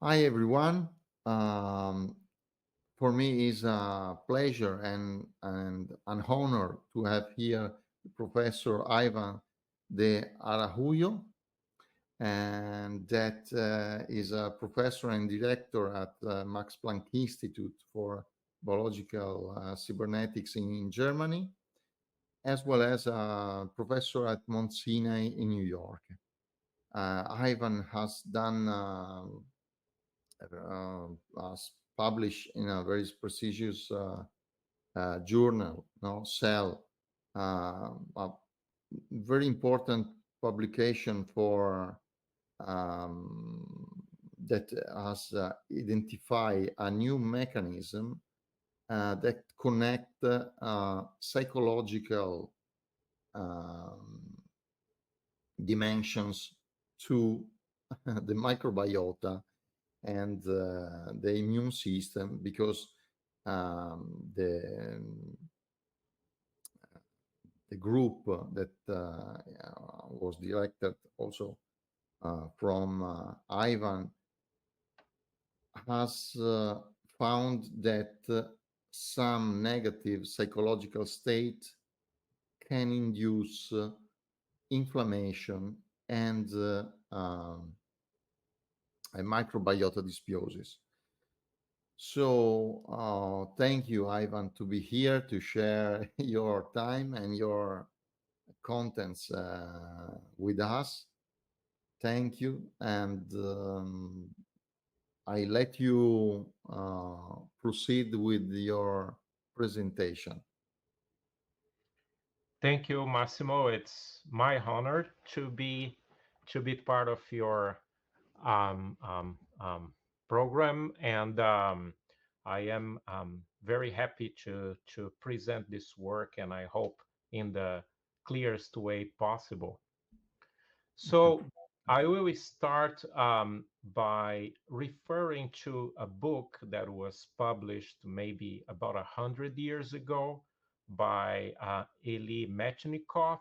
Hi everyone. Um, for me is a pleasure and an honor to have here Professor Ivan de Araujo, and that is a professor and director at Max Planck Institute for Biological Cybernetics in Germany, as well as a professor at Mount Sinai in New York. Ivan has done published in a very prestigious journal, no, Cell, a very important publication for that has identified a new mechanism that connect psychological um, dimensions to the microbiota and the immune system, because the group that was directed also from Ivan has found that some negative psychological state can induce inflammation and a microbiota dysbiosis. So thank you, Ivan, to be here to share your time and your contents with us. Thank you, and I let you proceed with your presentation. Thank you, Massimo. It's my honor to be part of your um, um, um, program, and I am very happy to present this work, and I hope in the clearest way possible. So I will start by referring to a book that was published maybe about 100 years ago by Eli Metchnikoff.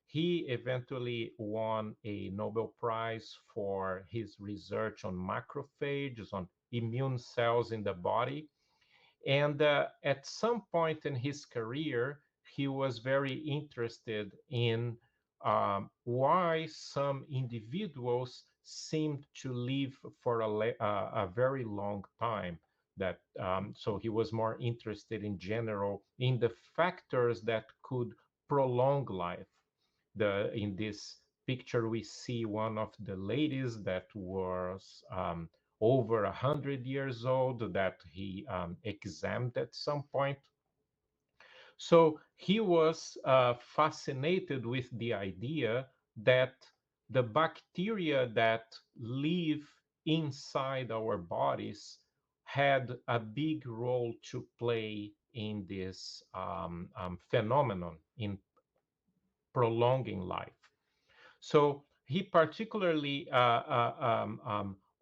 He eventually won a Nobel Prize for his research on macrophages, on immune cells in the body. And at some point in his career, he was very interested in why some individuals seemed to live for a very long time. So he was more interested in general in the factors that could prolong life. In this picture, we see one of the ladies that was over 100 years old that he examined at some point. So he was fascinated with the idea that the bacteria that live inside our bodies had a big role to play in this phenomenon in prolonging life. So he particularly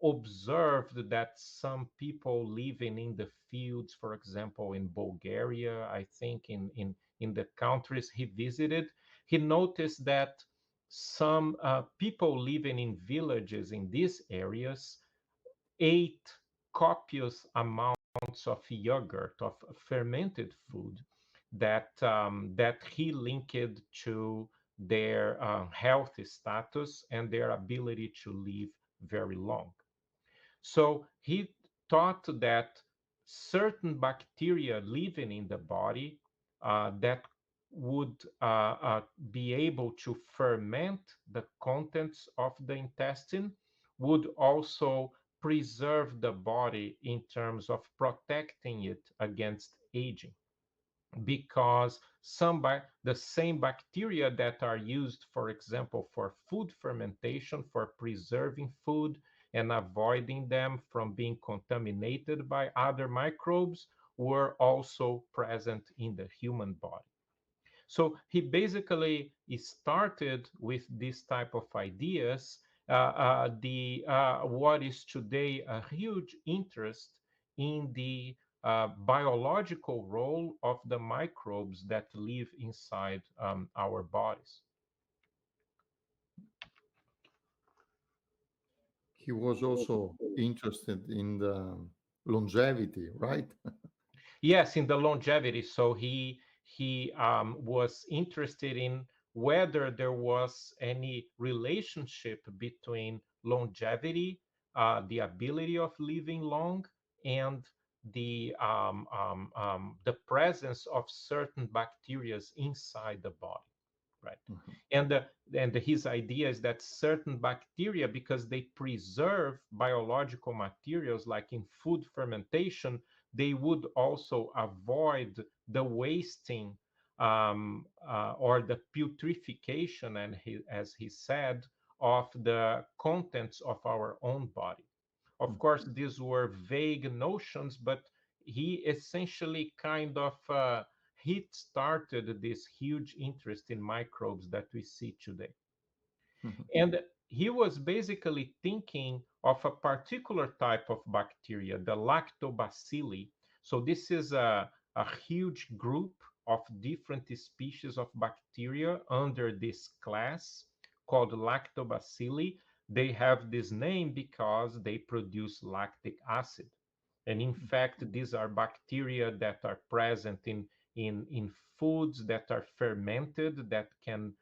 observed that some people living in the fields, for example, in Bulgaria, I think in the countries he visited, he noticed that some people living in villages in these areas ate copious amounts of yogurt, of fermented food, that he linked to their health status and their ability to live very long. So he thought that certain bacteria living in the body that would be able to ferment the contents of the intestine would also preserve the body in terms of protecting it against aging, because the same bacteria that are used, for example, for food fermentation, for preserving food and avoiding them from being contaminated by other microbes, were also present in the human body. So he basically started with this type of ideas. The What is today a huge interest in the biological role of the microbes that live inside our bodies. he was also interested in the longevity, right? Yes, in the longevity. So he was interested in whether there was any relationship between longevity, the ability of living long, and the presence of certain bacteria inside the body, right? Mhm, And his idea is that certain bacteria, because they preserve biological materials like in food fermentation, they would also avoid the wasting or the putrefaction, and as he said, of the contents of our own body. Of mhm, course, these were vague notions, but he essentially kind of he started this huge interest in microbes that we see today. mhm, And he was basically thinking of a particular type of bacteria, the lactobacilli. So this is a huge group of different species of bacteria under this class called lactobacilli. They have this name because they produce lactic acid. And in fact, these are bacteria that are present in foods that are fermented, that can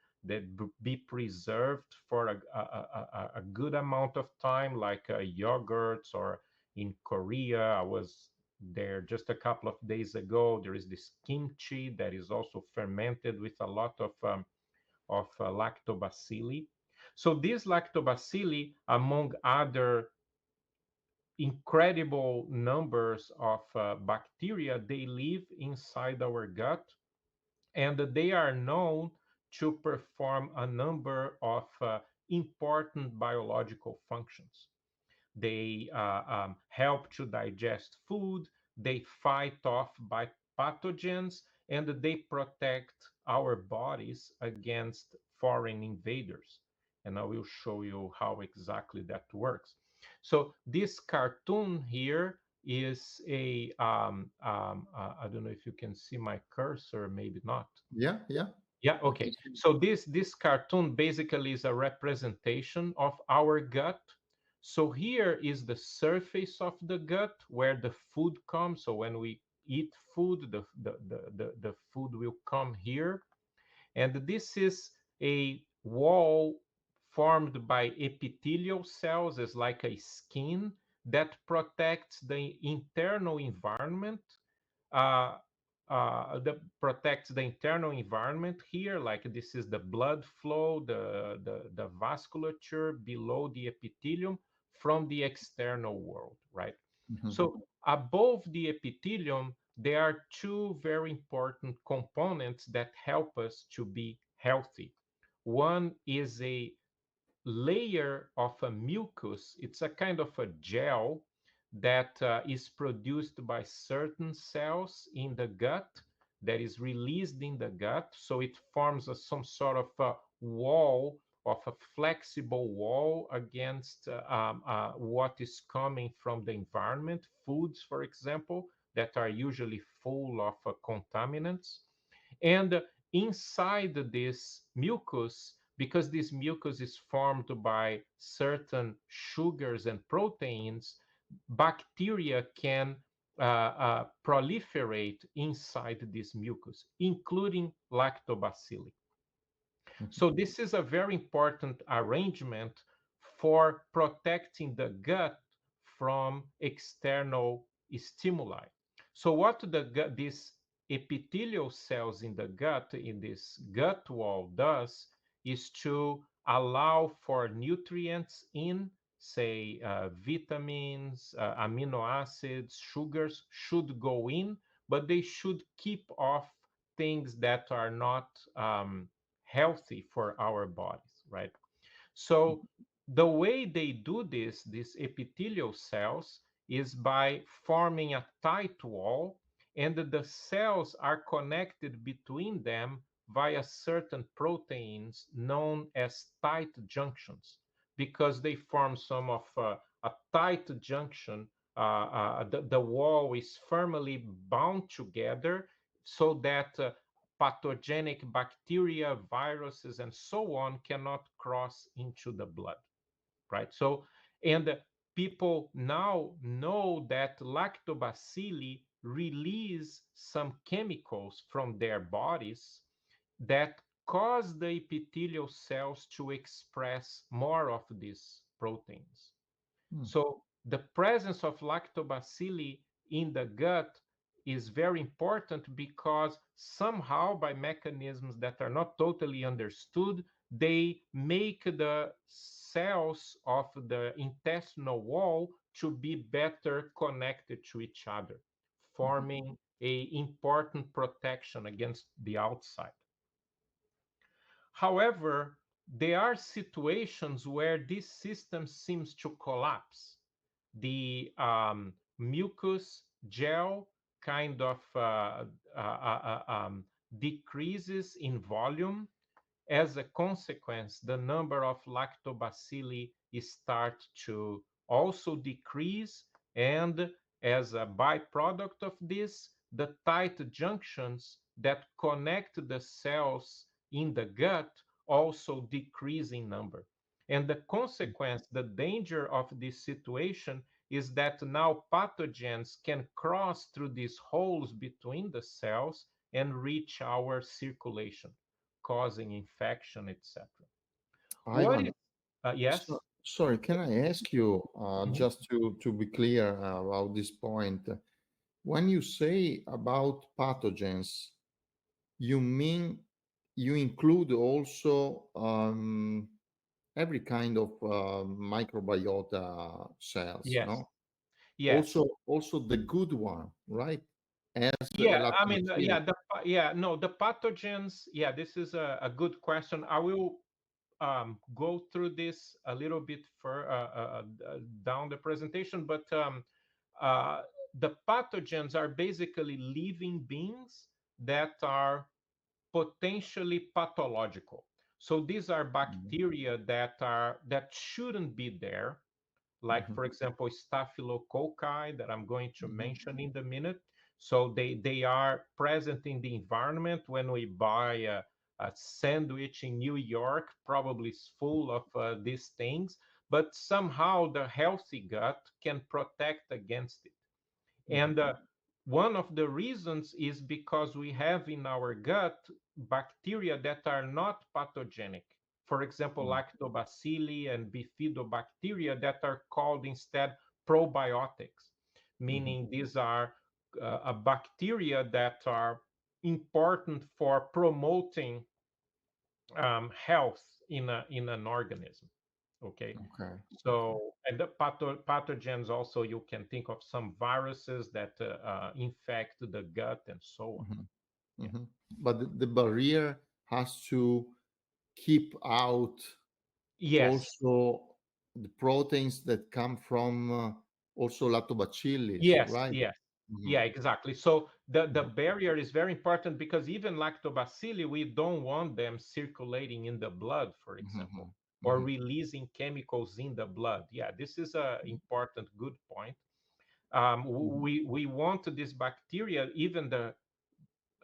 be preserved for a good amount of time, like yogurts, or in Korea. I was there just a couple of days ago. There is this kimchi that is also fermented with a lot of lactobacilli. So these lactobacilli, among other incredible numbers of bacteria, they live inside our gut, and they are known to perform a number of important biological functions. They help to digest food, they fight off by pathogens, and they protect our bodies against foreign invaders. And I will show you how exactly that works. So this cartoon here is I don't know if you can see my cursor, maybe not. yeah, yeah. Yeah, I can okay. see. So this cartoon basically is a representation of our gut. So here is the surface of the gut where the food comes. So when we eat food, the food will come here. And this is a wall formed by epithelial cells, as like a skin that protects the internal environment, uh, that protects the internal environment here, like this is the blood flow, the vasculature below the epithelium from the external world, right? Mhm, So above the epithelium, there are two very important components that help us to be healthy. One is a layer of a mucus. It's a kind of a gel that is produced by certain cells in the gut, that is released in the gut. So it forms some sort of a wall, of a flexible wall against what is coming from the environment, foods, for example, that are usually full of contaminants. And inside this mucus, because this mucus is formed by certain sugars and proteins, bacteria can proliferate inside this mucus, including lactobacilli. mhm, So this is a very important arrangement for protecting the gut from external stimuli. So what these epithelial cells in the gut, in this gut wall, does is to allow for nutrients in, say, vitamins, amino acids, sugars should go in, but they should keep off things that are not healthy for our bodies, right? So the way they do this, these epithelial cells, is by forming a tight wall, and the cells are connected between them via certain proteins known as tight junctions, because they form some of a tight junction. The wall is firmly bound together so that pathogenic bacteria, viruses, and so on cannot cross into the blood, right? So And people now know that lactobacilli release some chemicals from their bodies that cause the epithelial cells to express more of these proteins. Mm. So the presence of lactobacilli in the gut is very important because somehow, by mechanisms that are not totally understood, they make the cells of the intestinal wall to be better connected to each other, Mhm. forming a important protection against the outside. However, there are situations where this system seems to collapse. The mucus gel kind of decreases in volume. As a consequence, the number of lactobacilli start to also decrease, and as a byproduct of this, the tight junctions that connect the cells in the gut also decrease in number. And the consequence, the danger of this situation is that now pathogens can cross through these holes between the cells and reach our circulation, causing infection, etc. What is, Ivan, yes? sorry, can I ask you, Mhm. just to be clear about this point? When you say about pathogens, you mean you include also every kind of microbiota cells, Yes, no? yes. Also the good one, right? As Yeah, I mean, lactobacillus. no, the pathogens. Yeah, this is a good question. I will go through this a little bit down the presentation, but uh, the pathogens are basically living beings that are potentially pathological. So these are Mhm, bacteria that shouldn't be there, like mhm, for example staphylococci that I'm going to mhm, mention in a minute. So they are present in the environment. When we buy a sandwich in New York, probably is full of these things, but somehow the healthy gut can protect against it. mhm, And one of the reasons is because we have in our gut bacteria that are not pathogenic. For example, mhm, lactobacilli and bifidobacteria that are called instead probiotics, mhm, meaning these are a bacteria that are important for promoting health in an organism. Okay, okay, okay. so and the pathogens also, you can think of some viruses that infect the gut and so on. Mhm, Yeah. mhm. But the barrier has to keep out Yes. also the proteins that come from also lactobacillus, Yes. right? Yes. Mhm, Yeah. Exactly. So the mhm, barrier is very important because even lactobacilli, we don't want them circulating in the blood, for example, mhm, or mhm, releasing chemicals in the blood. Yeah, this is a important good point. mhm, We want this bacteria, even the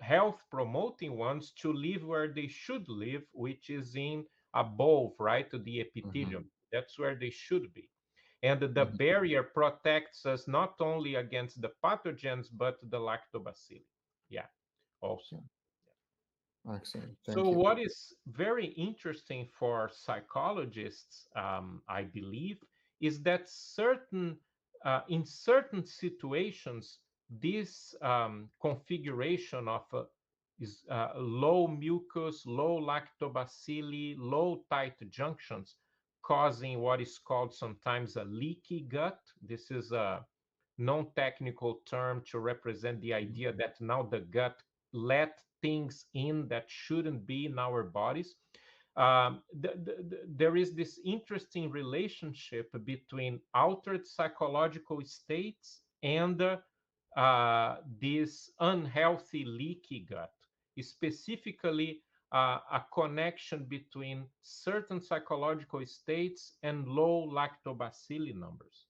health promoting ones, to live where they should live, which is in above, right, to the mhm, epithelium. That's where they should be. And the mhm. barrier protects us not only against the pathogens, but the lactobacilli. Yeah, also. Okay, excellent. So, Thank you. what is very interesting for psychologists, I believe, is that in certain situations, this configuration of is low mucus, low lactobacilli, low tight junctions, causing what is called sometimes a leaky gut. This is a non-technical term to represent the Mhm, idea that now the gut let things in that shouldn't be in our bodies. There is this interesting relationship between altered psychological states and this unhealthy leaky gut, specifically a connection between certain psychological states and low lactobacilli numbers.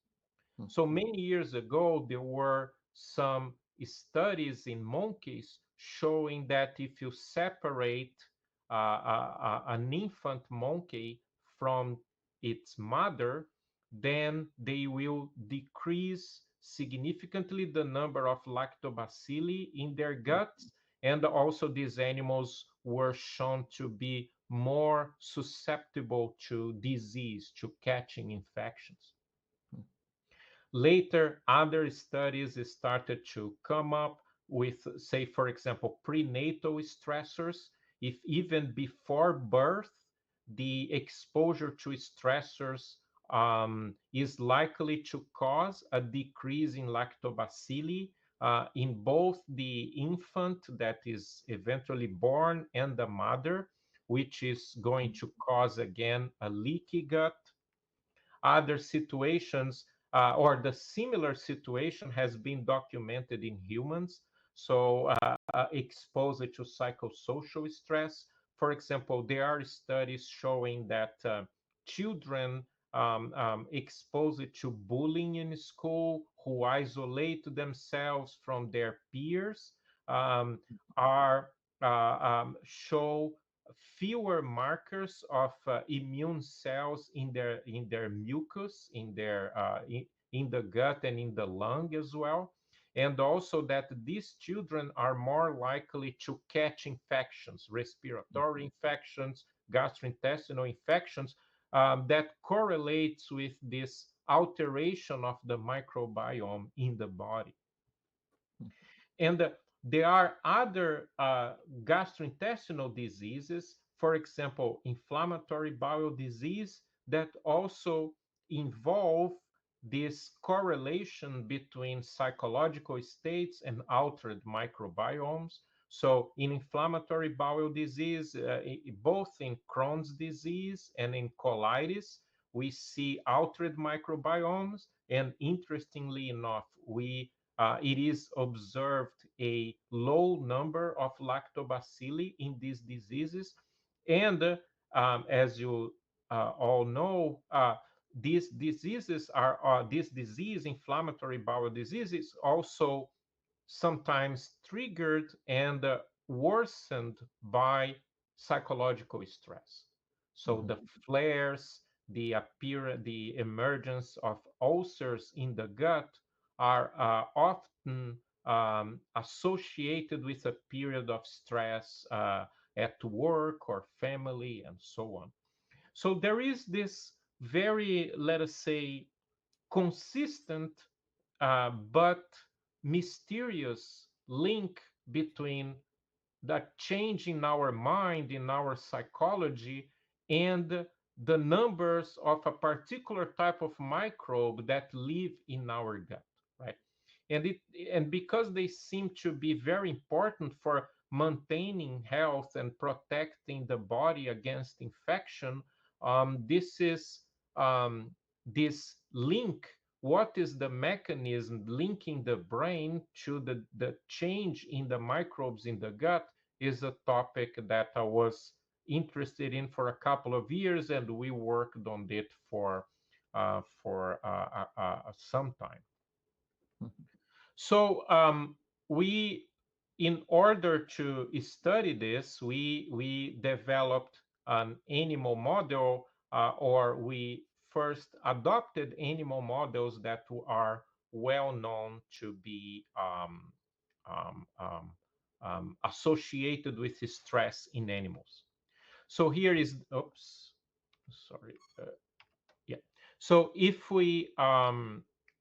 mhm, So many years ago, there were some studies in monkeys showing that if you separate an infant monkey from its mother, then they will decrease significantly the number of lactobacilli in their guts. And also these animals were shown to be more susceptible to disease, to catching infections. Later, other studies started to come up with, say, for example, prenatal stressors. If even before birth, the exposure to stressors is likely to cause a decrease in lactobacilli in both the infant that is eventually born and the mother, which is going to cause, again, a leaky gut. Other situations or the similar situation has been documented in humans. So exposure to psychosocial stress. For example, there are studies showing that children exposed to bullying in school, who isolate themselves from their peers, um, are show fewer markers of immune cells in their mucus, in the gut and in the lung as well, and also that these children are more likely to catch infections, respiratory infections, gastrointestinal infections, that correlates with this alteration of the microbiome in the body. And there are other gastrointestinal diseases, for example, inflammatory bowel disease, that also involve this correlation between psychological states and altered microbiomes. So in inflammatory bowel disease, both in Crohn's disease and in colitis, we see altered microbiomes. And interestingly enough, it is observed a low number of lactobacilli in these diseases. And as you all know, these diseases this disease, inflammatory bowel disease, is also sometimes triggered and worsened by psychological stress. So the flares, the emergence of ulcers in the gut are often associated with a period of stress at work or family and so on. So there is this very, let us say, consistent but mysterious link between the change in our mind, in our psychology, and the numbers of a particular type of microbe that live in our gut, right? And because they seem to be very important for maintaining health and protecting the body against infection, this is this link. What is the mechanism linking the brain to the change in the microbes in the gut is a topic that I was interested in for a couple of years, and we worked on it for some time. So we, in order to study this, we developed an animal model, or we first adopted animal models that are well known to be associated with stress in animals. So here is, oops, sorry. Yeah. So if we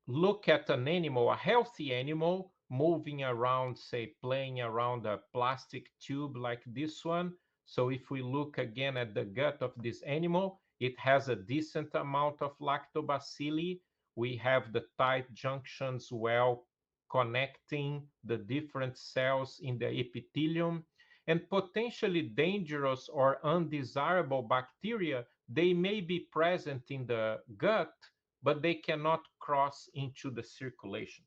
look at an animal, a healthy animal, moving around, say, playing around a plastic tube like this one. So if we look again at the gut of this animal, it has a decent amount of lactobacilli. We have the tight junctions well connecting the different cells in the epithelium, and potentially dangerous or undesirable bacteria, they may be present in the gut, but they cannot cross into the circulation.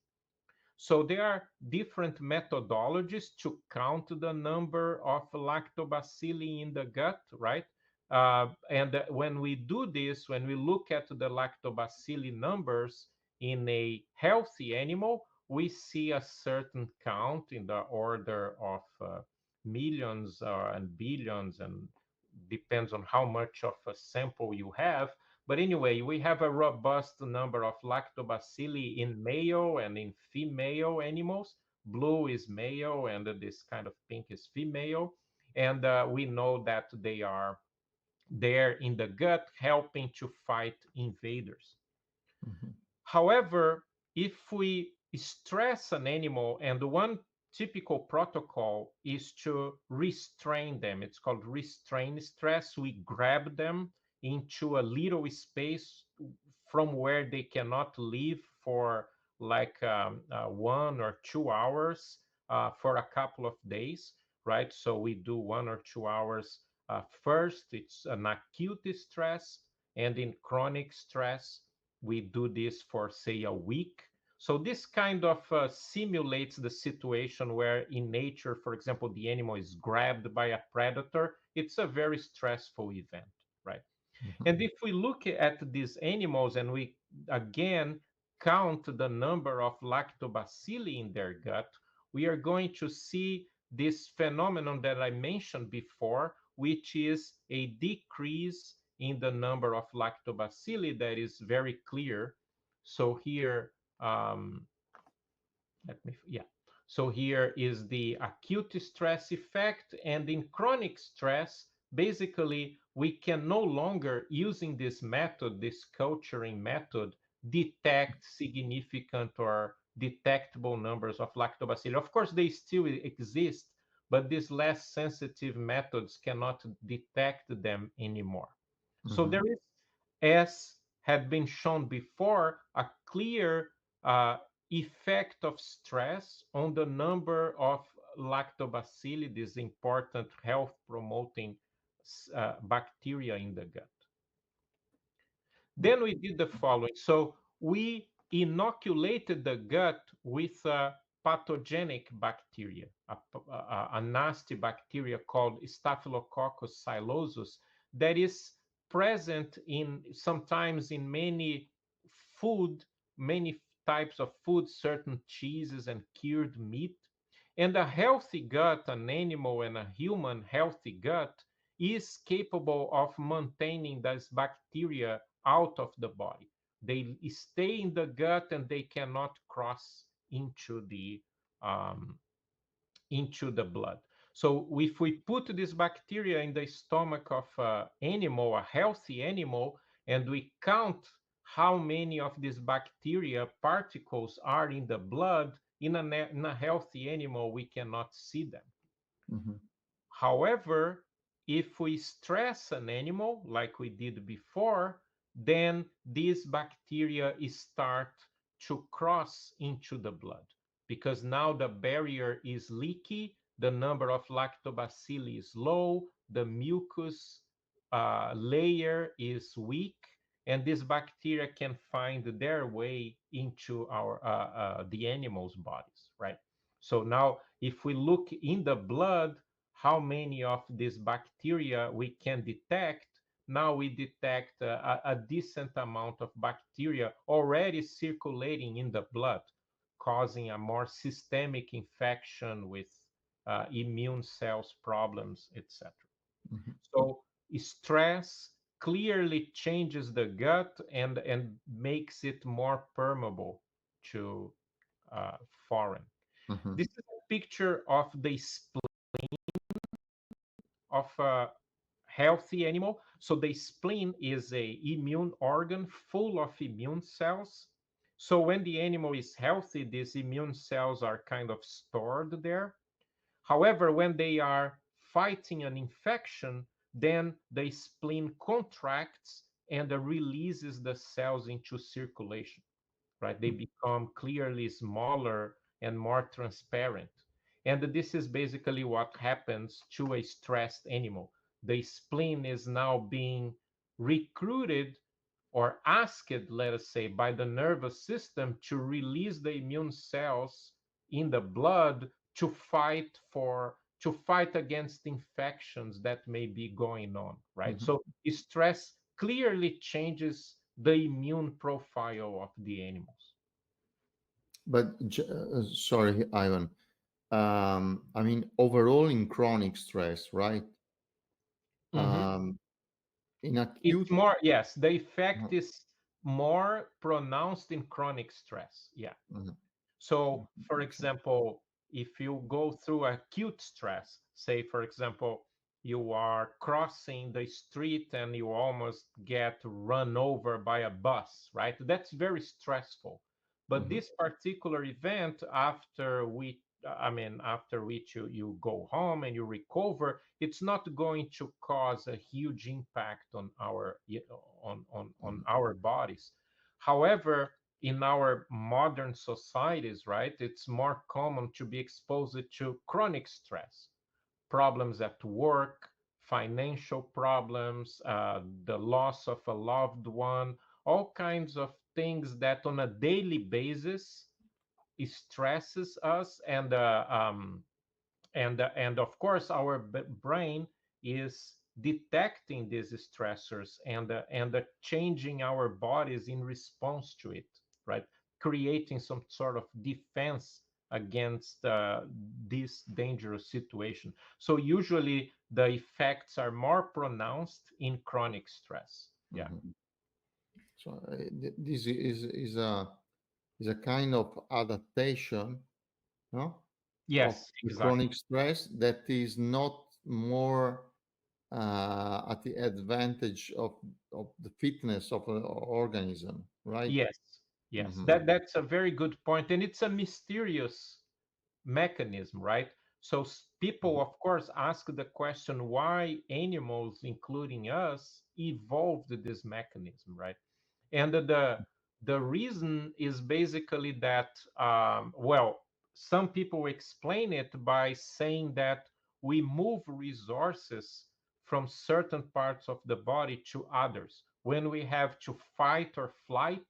So there are different methodologies to count the number of lactobacilli in the gut, right? And when we do this, when we look at the lactobacilli numbers in a healthy animal, we see a certain count in the order of millions and billions, and depends on how much of a sample you have. But anyway, we have a robust number of lactobacilli in male and in female animals. Blue is male, and this kind of pink is female. And we know that they are there in the gut helping to fight invaders. Mhm. However, if we stress an animal, and one typical protocol is to restrain them, it's called restrain stress. We grab them into a little space from where they cannot leave for like 1 or 2 hours for a couple of days, right? So we do 1 or 2 hours first. It's an acute stress, and in chronic stress, we do this for say a week. So this kind of simulates the situation where in nature, for example, the animal is grabbed by a predator. It's a very stressful event, right? Mhm. And if we look at these animals and we again count the number of lactobacilli in their gut, we are going to see this phenomenon that I mentioned before, which is a decrease in the number of lactobacilli that is very clear. So here, um, let me, yeah. So here is the acute stress effect. And in chronic stress, basically, we can no longer, using this method, this culturing method, detect significant or detectable numbers of lactobacilli. Of course, they still exist, but these less sensitive methods cannot detect them anymore. So Mhm. there is, as had been shown before, a clear effect of stress on the number of lactobacilli, these important health promoting bacteria in the gut. Then we did the following. So we inoculated the gut with a pathogenic bacteria, a nasty bacteria called Staphylococcus psilosus that is present in sometimes in many food, many types of food, certain cheeses and cured meat. And a healthy gut, an animal and a human healthy gut, is capable of maintaining this bacteria out of the body. They stay in the gut and they cannot cross um, into the blood. So if we put this bacteria in the stomach of an animal, a healthy animal, and we count how many of these bacteria particles are in the blood, in a healthy animal, we cannot see them. Mhm. However, if we stress an animal like we did before, then these bacteria start to cross into the blood because now the barrier is leaky, the number of lactobacilli is low, the mucus layer is weak, and this bacteria can find their way into the animal's bodies, right? So now, if we look in the blood, how many of these bacteria we can detect? Now we detect a decent amount of bacteria already circulating in the blood, causing a more systemic infection with immune cells problems, etc. Mhm. So stress clearly changes the gut and makes it more permeable to foreign. Mhm. This is a picture of the of a healthy animal. So the spleen is a immune organ full of immune cells. So when the animal is healthy, these immune cells are kind of stored there. However, when they are fighting an infection, then the spleen contracts and releases the cells into circulation, right? They become clearly smaller and more transparent. And this is basically what happens to a stressed animal. The spleen is now being recruited or asked, let us say, by the nervous system to release the immune cells in the blood to fight against infections that may be going on, right? Mhm. So stress clearly changes the immune profile of the animals. But sorry, Ivan. I mean, overall in chronic stress, right? Mhm. Um, in It's acute. more, yes, the Uh, effect is more pronounced in chronic stress. Yeah. mhm, So, for mhm, so, example, if you go through acute stress, say, for example, you are crossing the street and you almost get run over by a bus, right? That's very stressful. But mhm, this particular event, after we, I mean, after which you go home and you recover, it's not going to cause a huge impact on our on mhm, our bodies. However, in our modern societies, right, it's more common to be exposed to chronic stress, problems at work, financial problems, the loss of a loved one, all kinds of things that on a daily basis stresses us, and of course our brain is detecting these stressors and changing our bodies in response to it, right, creating some sort of defense against this dangerous situation. So usually the effects are more pronounced in chronic stress. Yeah. mhm. So this is a kind of adaptation, no, of Yes, the exactly. chronic stress that is not more at the advantage of the fitness of an organism, right? Yes, yes, Hmm. that's a very good point, and it's a mysterious mechanism, right? So people, of course, ask the question why animals, including us, evolved this mechanism, right? And the reason is basically that, well, some people explain it by saying that we move resources from certain parts of the body to others. When we have to fight or flight,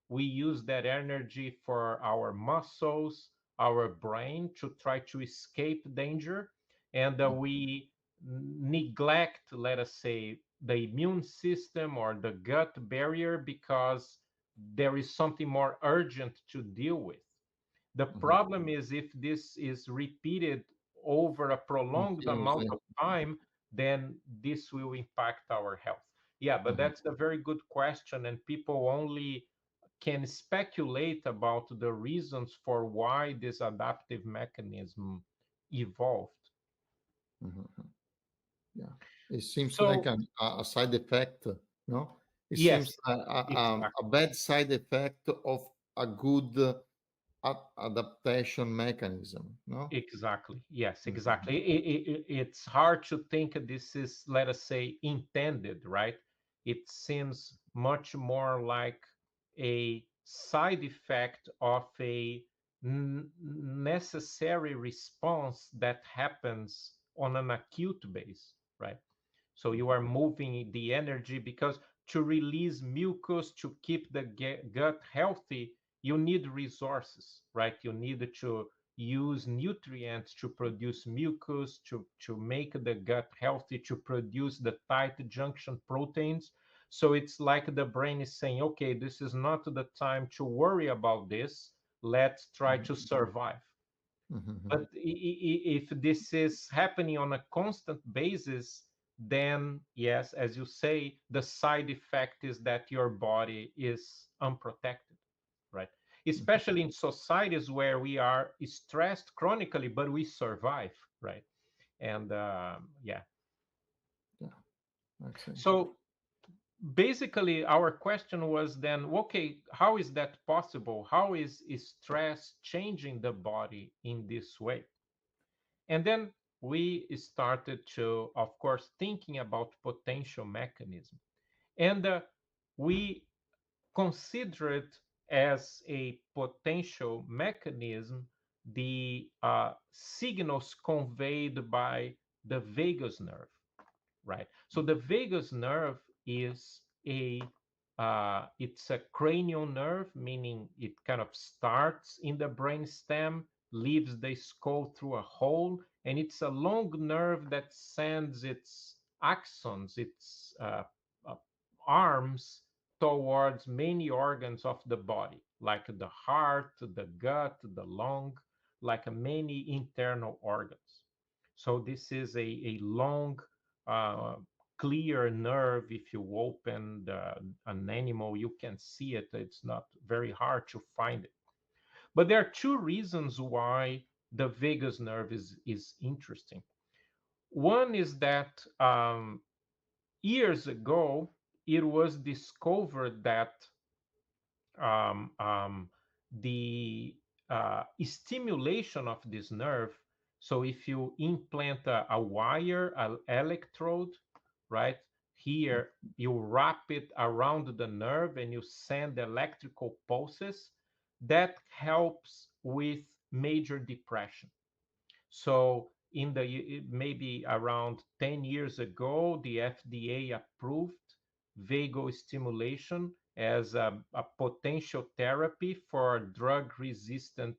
we use that energy for our muscles, our brain to try to escape danger, and we neglect, let us say, the immune system or the gut barrier because there is something more urgent to deal with. The Hmm. problem is if this is repeated over a prolonged amount Continuously. of time, then this will impact our health. Yeah, but Hmm. that's a very good question, and people only can speculate about the reasons for why this adaptive mechanism evolved. Hmm. Yeah, it seems like So, a side effect, no? It yes, seems a exactly. bad side effect of a good adaptation mechanism, no? Exactly. Yes, Mhm, exactly. It's hard to think this is, let us say, intended, right? It seems much more like a side effect of a necessary response that happens on an acute base, right? So you are moving the energy because to release mucus to keep the gut healthy, you need resources, right? You need to use nutrients to produce mucus, to make the gut healthy, to produce the tight junction proteins. So it's like the brain is saying, okay, this is not the time to worry about this. Let's try to mhm, survive. mhm, But if this is happening on a constant basis, then yes, as you say, the side effect is that your body is unprotected, right? mhm. Especially in societies where we are stressed chronically, but we survive, right? And yeah. Yeah, I see. So basically, our question was then, okay, how is that possible? How is stress changing the body in this way? And then we started to, of course, thinking about potential mechanism. And we considered as a potential mechanism the signals conveyed by the vagus nerve, right? So the vagus nerve is it's a cranial nerve, meaning it kind of starts in the brain stem, leaves the skull through a hole, and it's a long nerve that sends its axons, its uh, arms towards many organs of the body, like the heart, the gut, the lung, like many internal organs. So this is a long uh, clear nerve. If you open an animal, you can see it. It's not very hard to find it. But there are two reasons why the vagus nerve is interesting. One is that years ago, it was discovered that um, um, the stimulation of this nerve. So if you implant a wire, an electrode, right here, you wrap it around the nerve and you send electrical pulses, that helps with major depression. So in the maybe around 10 years ago, the FDA approved vagal stimulation as a potential therapy for drug-resistant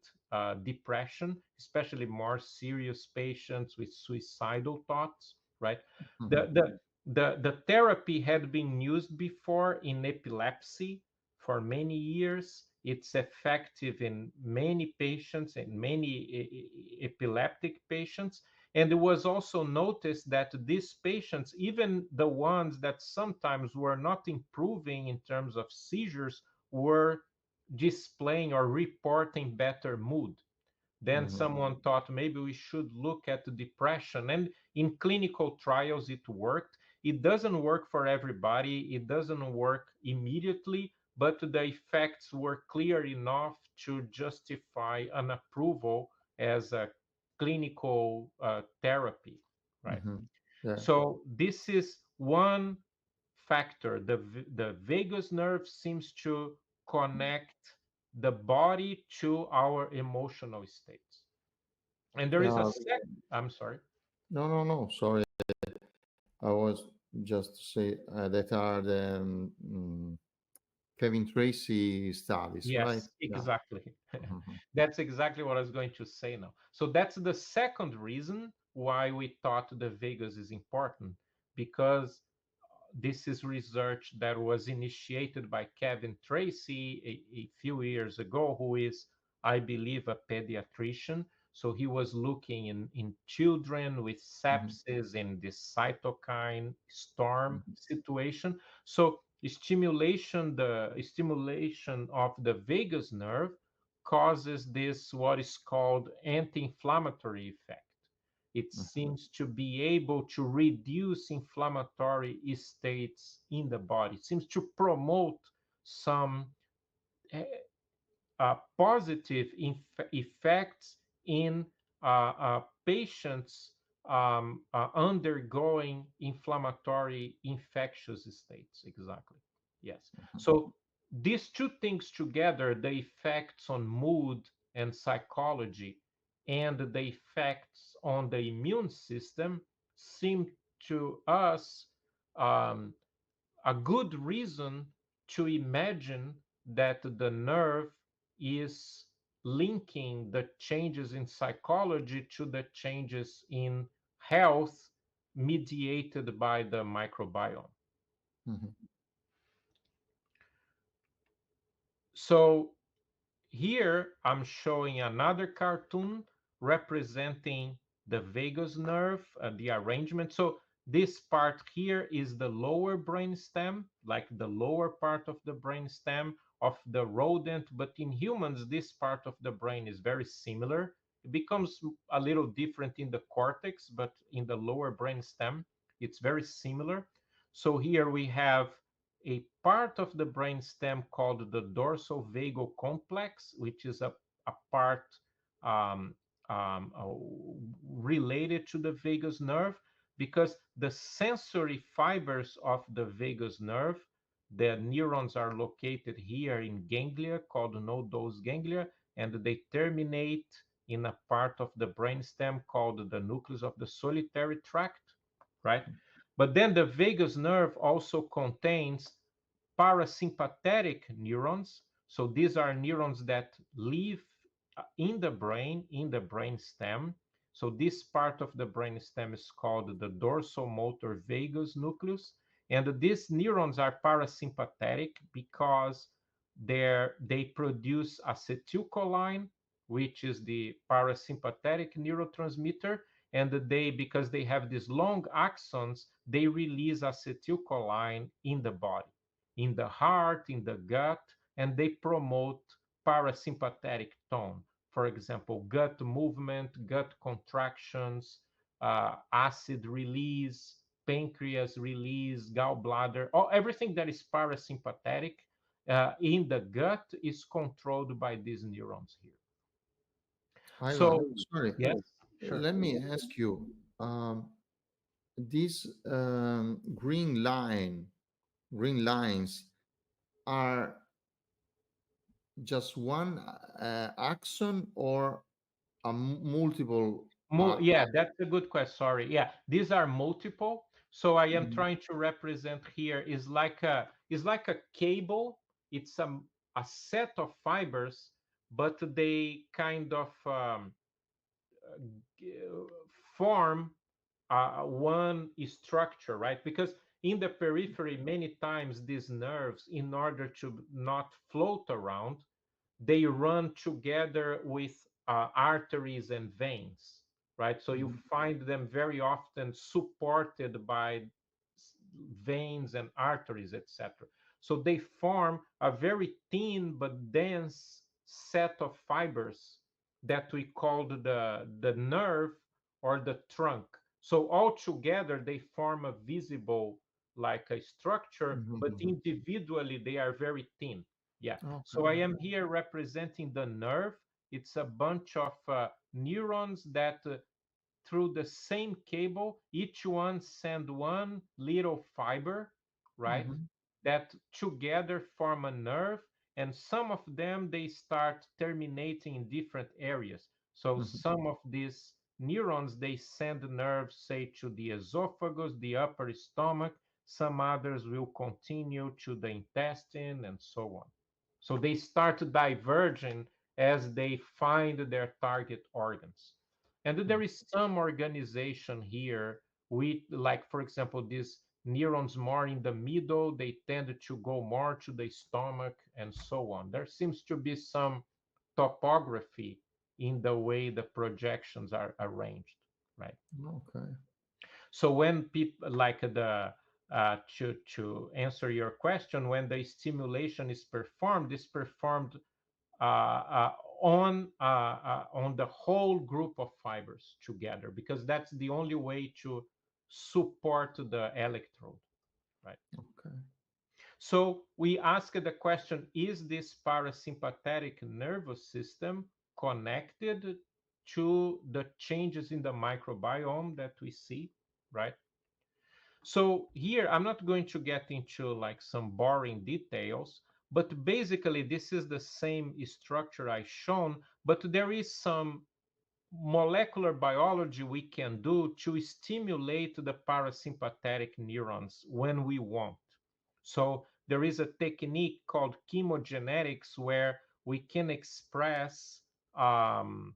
depression, especially more serious patients with suicidal thoughts, right? mhm, The, the, the therapy had been used before in epilepsy for many years. It's effective in many patients, in many epileptic patients. And it was also noticed that these patients, even the ones that sometimes were not improving in terms of seizures, were displaying or reporting better mood. Then mhm, someone thought maybe we should look at depression. And in clinical trials, it worked. It doesn't work for everybody, it doesn't work immediately, but the effects were clear enough to justify an approval as a clinical therapy, right? mhm. Yeah. So this is one factor. The vagus nerve seems to connect the body to our emotional states. And there is a Yeah. I'm sorry. No, no, no. Sorry. I was just to say that are the Kevin Tracy studies, right? Yes, Yeah. exactly. Mhm, That's exactly what I was going to say now. So that's the second reason why we thought the vagus is important, because this is research that was initiated by Kevin Tracy a few years ago, who is, I believe, a pediatrician. So he was looking in children with mhm, sepsis in this cytokine storm mhm, situation. So the stimulation of the vagus nerve causes this what is called anti-inflammatory effect. It mhm, seems to be able to reduce inflammatory states in the body. It seems to promote some eh, positive effects in patients undergoing inflammatory infectious states. Exactly. Yes. mhm, So these two things together, the effects on mood and psychology and the effects on the immune system, seem to us um, a good reason to imagine that the nerve is linking the changes in psychology to the changes in health mediated by the microbiome. mhm, So here I'm showing another cartoon representing the vagus nerve, the arrangement. So this part here is the lower brain stem, like the lower part of the brain stem of the rodent, but in humans, this part of the brain is very similar. It becomes a little different in the cortex, but in the lower brain stem, it's very similar. So here we have a part of the brainstem called the dorsal vagal complex, which is a part um, um, uh, related to the vagus nerve, because the sensory fibers of the vagus nerve, the neurons are located here in ganglia called nodose ganglia, and they terminate in a part of the brainstem called the nucleus of the solitary tract, right? But then the vagus nerve also contains parasympathetic neurons. So these are neurons that live in the brain stem. So this part of the brain stem is called the dorsal motor vagus nucleus. And these neurons are parasympathetic because they produce acetylcholine, which is the parasympathetic neurotransmitter, and they, because they have these long axons, they release acetylcholine in the body, in the heart, in the gut, and they promote parasympathetic tone. For example, gut movement, gut contractions, acid release, pancreas release, gallbladder, everything that is parasympathetic in the gut is controlled by these neurons here. Ivan, So, sorry, yes, sure. let me ask you. These green lines are just one axon or a multiple Yeah, that's a good question. Sorry. Yeah, these are multiple. So I am Mhm, trying to represent here is like a cable. It's a set of fibers, but they kind of form one structure, right? Because in the periphery, many times these nerves, in order to not float around, they run together with arteries and veins, right? So you mhm, find them very often supported by veins and arteries, etc. So they form a very thin but dense set of fibers that we called the nerve or the trunk. So all together they form a visible like a structure, mhm, but mhm. individually they are very thin. Yeah. So I Okay. am here representing the nerve. It's a bunch of neurons that through the same cable, each one send one little fiber, right? Mhm, That together form a nerve, and some of them they start terminating in different areas. So mhm, some of these neurons they send nerves, say, to the esophagus, the upper stomach. Some others will continue to the intestine, and so on. So they start diverging as they find their target organs. And there mhm. is some organization here with, like, for example, these neurons more in the middle, they tend to go more to the stomach and so on. There seems to be some topography in the way the projections are arranged, right? Okay. So when people like the to answer your question, when the stimulation is performed uh, on the whole group of fibers together, because that's the only way to support the electrode, right? Okay. So we ask the question: is this parasympathetic nervous system connected to the changes in the microbiome that we see, right? So here, I'm not going to get into like some boring details, but basically this is the same structure I shown, but there is some molecular biology we can do to stimulate the parasympathetic neurons when we want. So there is a technique called chemogenetics where we can express um,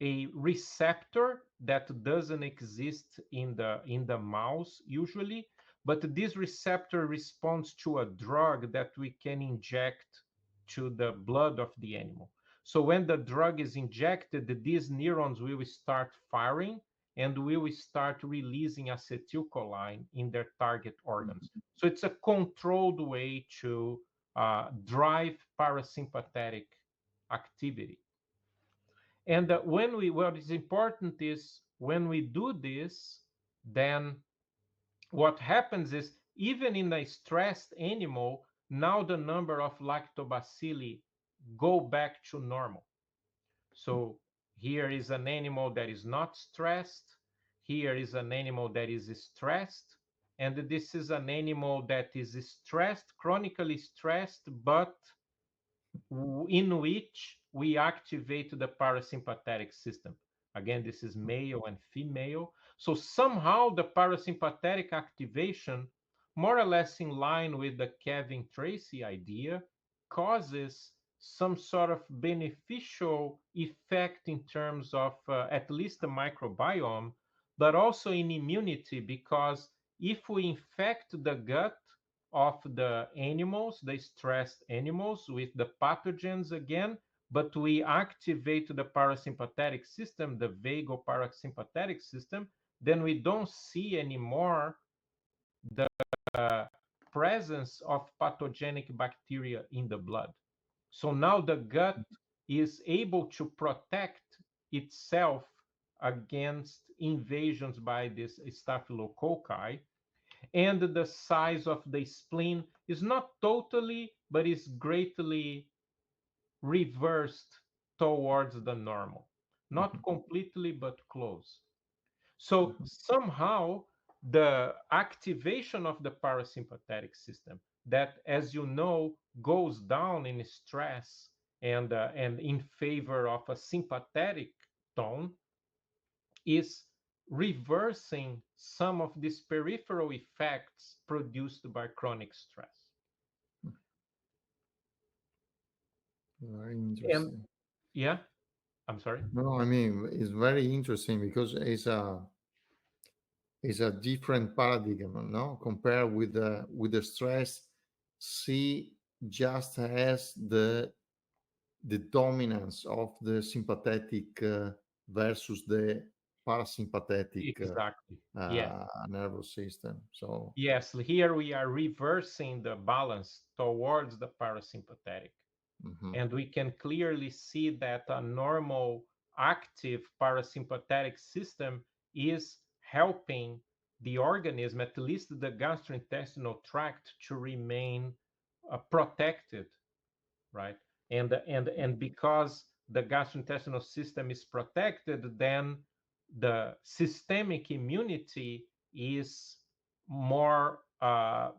a receptor that doesn't exist in the mouse usually, but this receptor responds to a drug that we can inject to the blood of the animal. So when the drug is injected, these neurons will start firing and will start releasing acetylcholine in their target organs. So it's a controlled way to drive parasympathetic activity. And when we, what is important is when we do this, then what happens is even in a stressed animal, now the number of lactobacilli go back to normal. So here is an animal that is not stressed. Here is an animal that is stressed. And this is an animal that is stressed, chronically stressed, but in which we activate the parasympathetic system. Again, this is male and female. So somehow the parasympathetic activation, more or less in line with the Kevin Tracy idea, causes some sort of beneficial effect in terms of at least the microbiome, but also in immunity, because if we infect the gut of the animals, the stressed animals, with the pathogens again, but we activate the parasympathetic system, the vagal parasympathetic system, then we don't see anymore the presence of pathogenic bacteria in the blood. So now the gut is able to protect itself against invasions by this staphylococci, and the size of the spleen is not totally, but is greatly reversed towards the normal. Not completely, but close. So somehow the activation of the parasympathetic system that, as you know, goes down in stress and in favor of a sympathetic tone is reversing some of these peripheral effects produced by chronic stress. Very And interesting. yeah, I'm sorry. No, I mean it's very interesting because it's a different paradigm, no? Compared with the stress, C just has the dominance of the sympathetic versus the parasympathetic Exactly. Yes. nervous system. So, Yes, here we are reversing the balance towards the parasympathetic. mhm, And we can clearly see that a normal active parasympathetic system is helping the organism, at least the gastrointestinal tract, to remain protected, right? And because the gastrointestinal system is protected, then the systemic immunity is more on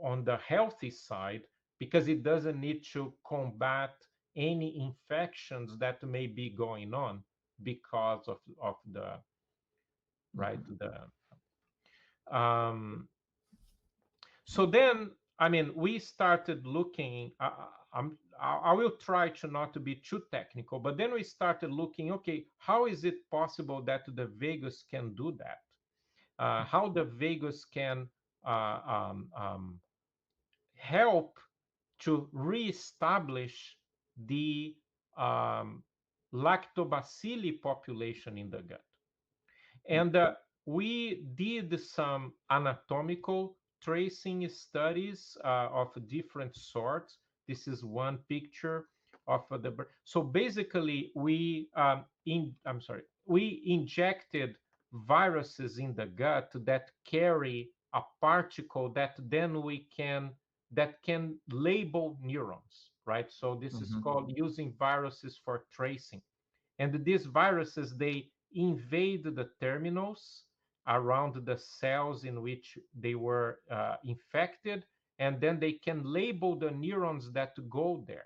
on the healthy side, because it doesn't need to combat any infections that may be going on because of the right mhm, the so then, I mean, we started looking. I will try to not to be too technical, but then we started looking. Okay, how is it possible that the vagus can do that? How the vagus can uh, um, um, help to reestablish the um, lactobacilli population in the gut. And we did some anatomical tracing studies of different sorts. This is one picture of the. So basically, we injected viruses in the gut that carry a particle that can label neurons, right? So this is mhm, called using viruses for tracing. And these viruses, they invade the terminals around the cells in which they were infected, and then they can label the neurons that go there,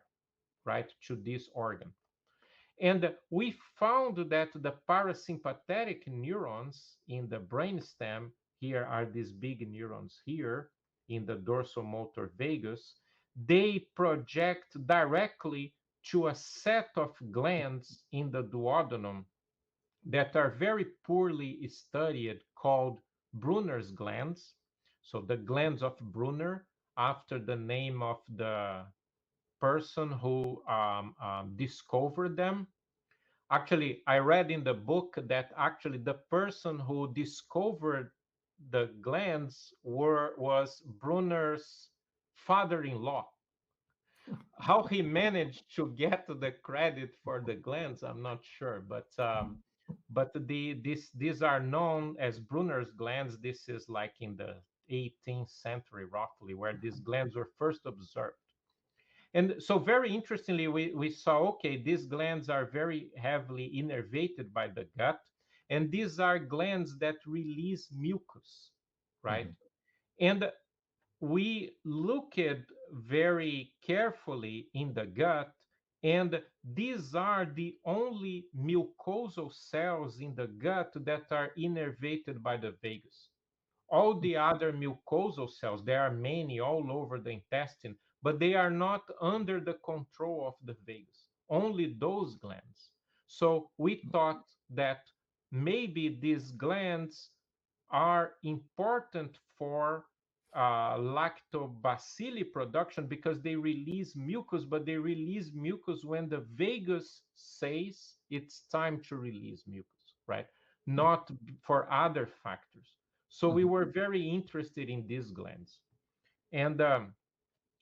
right, to this organ. And we found that the parasympathetic neurons in the brainstem, here are these big neurons here in the dorsomotor vagus, they project directly to a set of glands in the duodenum that are very poorly studied, called Brunner's glands. So the glands of Brunner, after the name of the person who discovered them. Actually, I read in the book that actually the person who discovered the glands was Brunner's father-in-law. How he managed to get the credit for the glands, I'm not sure, but these are known as Brunner's glands. This is like in the 18th century, roughly, where these glands were first observed. And so, very interestingly, we saw, okay, these glands are very heavily innervated by the gut, and these are glands that release mucus, right? mhm, And we looked very carefully in the gut, and these are the only mucosal cells in the gut that are innervated by the vagus. All the other mucosal cells, there are many all over the intestine, but they are not under the control of the vagus, only those glands. So we thought that maybe these glands are important for lactobacilli production because they release mucus, but they release mucus when the vagus says it's time to release mucus, right? Not for other factors. So we were very interested in these glands. And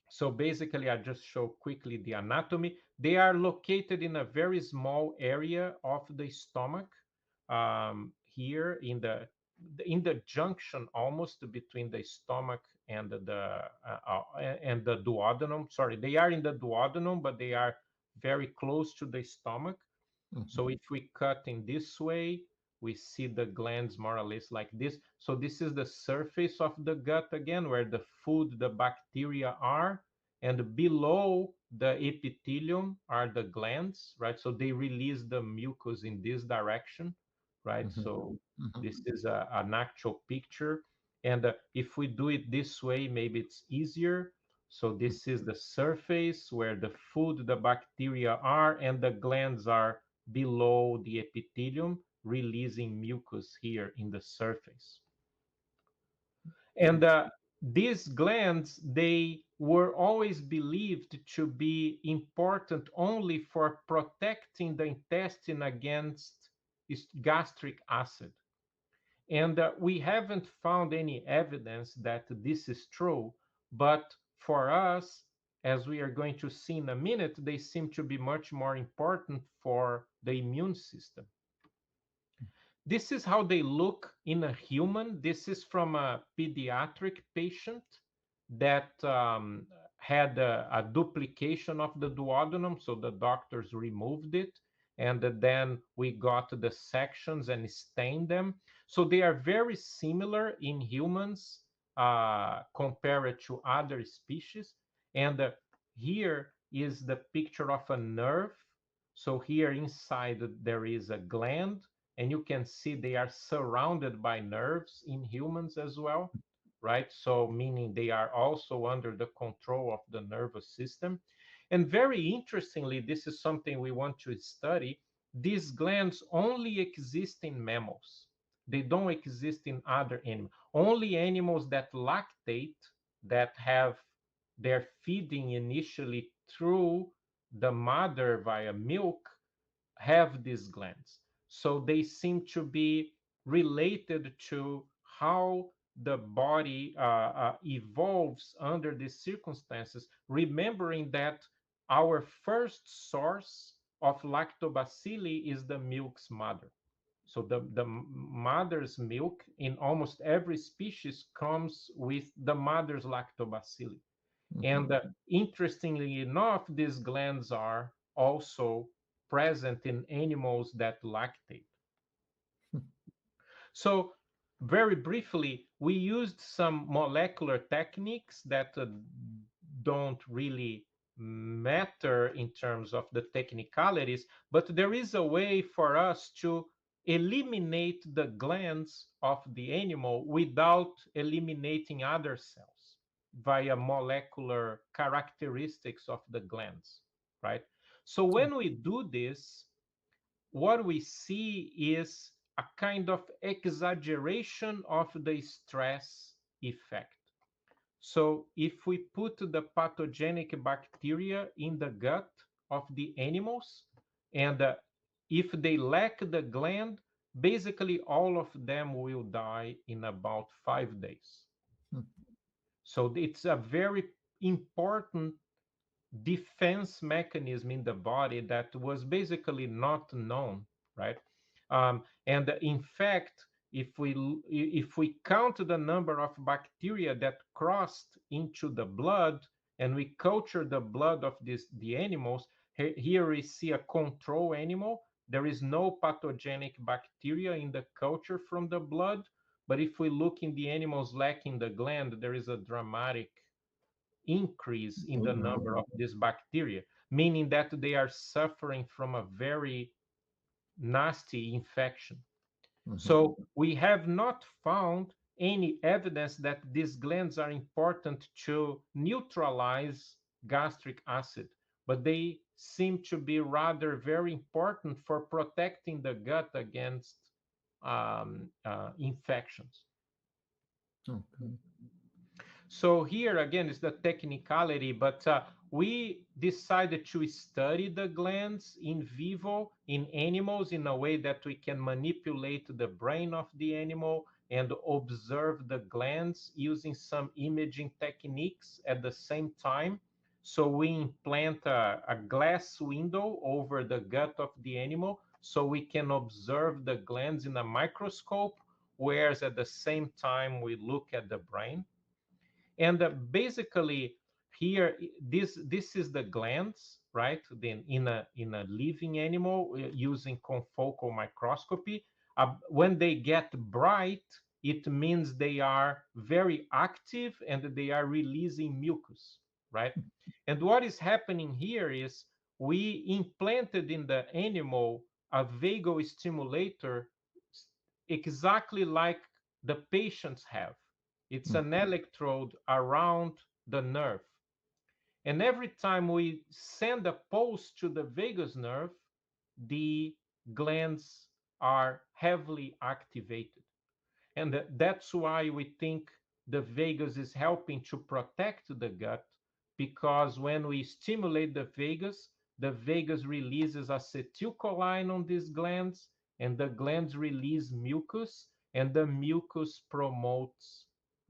so basically, I just show quickly the anatomy. They are located in a very small area of the stomach, here in the junction almost between the stomach and the duodenum. Sorry, they are in the duodenum, but they are very close to the stomach. So if we cut in this way, we see the glands more or less like this. So this is the surface of the gut again, where the food, the bacteria are, and below the epithelium are the glands, right? So they release the mucus in this direction, right? So this is an actual picture. And if we do it this way, maybe it's easier. So this is the surface where the food, the bacteria are, and the glands are below the epithelium, releasing mucus here in the surface. And these glands, they were always believed to be important only for protecting the intestine against gastric acid. And we haven't found any evidence that this is true, but for us, as we are going to see in a minute, they seem to be much more important for the immune system. This is how they look in a human. This is from a pediatric patient that had a duplication of the duodenum, so the doctors removed it, and then we got the sections and stained them. So they are very similar in humans compared to other species. And here is the picture of a nerve. So here inside there is a gland, and you can see they are surrounded by nerves in humans as well, right? So meaning they are also under the control of the nervous system. And very interestingly, this is something we want to study. These glands only exist in mammals. They don't exist in other animals. Only animals that lactate, that have their feeding initially through the mother via milk, have these glands. So they seem to be related to how the body evolves under these circumstances, remembering that our first source of lactobacilli is the milk's mother. So the mother's milk in almost every species comes with the mother's lactobacilli. And interestingly enough, these glands are also present in animals that lactate. So very briefly, we used some molecular techniques that don't really matter in terms of the technicalities, but there is a way for us to eliminate the glands of the animal without eliminating other cells via molecular characteristics of the glands, right? So when we do this, what we see is a kind of exaggeration of the stress effect. So if we put the pathogenic bacteria in the gut of the animals, and if they lack the gland, basically all of them will die in about 5 days. So it's a very important defense mechanism in the body that was basically not known, right? And in fact, if we count the number of bacteria that crossed into the blood, and we culture the blood of the animals, here we see a control animal. There is no pathogenic bacteria in the culture from the blood, but if we look in the animals lacking the gland, there is a dramatic increase in the number of these bacteria, meaning that they are suffering from a very nasty infection. So we have not found any evidence that these glands are important to neutralize gastric acid, but they seem to be rather very important for protecting the gut against infections. Okay. So here again is the technicality, but we decided to study the glands in vivo in animals in a way that we can manipulate the brain of the animal and observe the glands using some imaging techniques at the same time. So we implant a glass window over the gut of the animal so we can observe the glands in a microscope, whereas at the same time we look at the brain. And basically here, this is the glands, right? Then in a living animal using confocal microscopy, when they get bright, it means they are very active and they are releasing mucus, right? And what is happening here is we implanted in the animal a vagal stimulator exactly like the patients have. It's Mm. an electrode around the nerve. And every time we send a pulse to the vagus nerve, the glands are heavily activated. And that's why we think the vagus is helping to protect the gut, because when we stimulate the vagus releases acetylcholine on these glands, and the glands release mucus, and the mucus promotes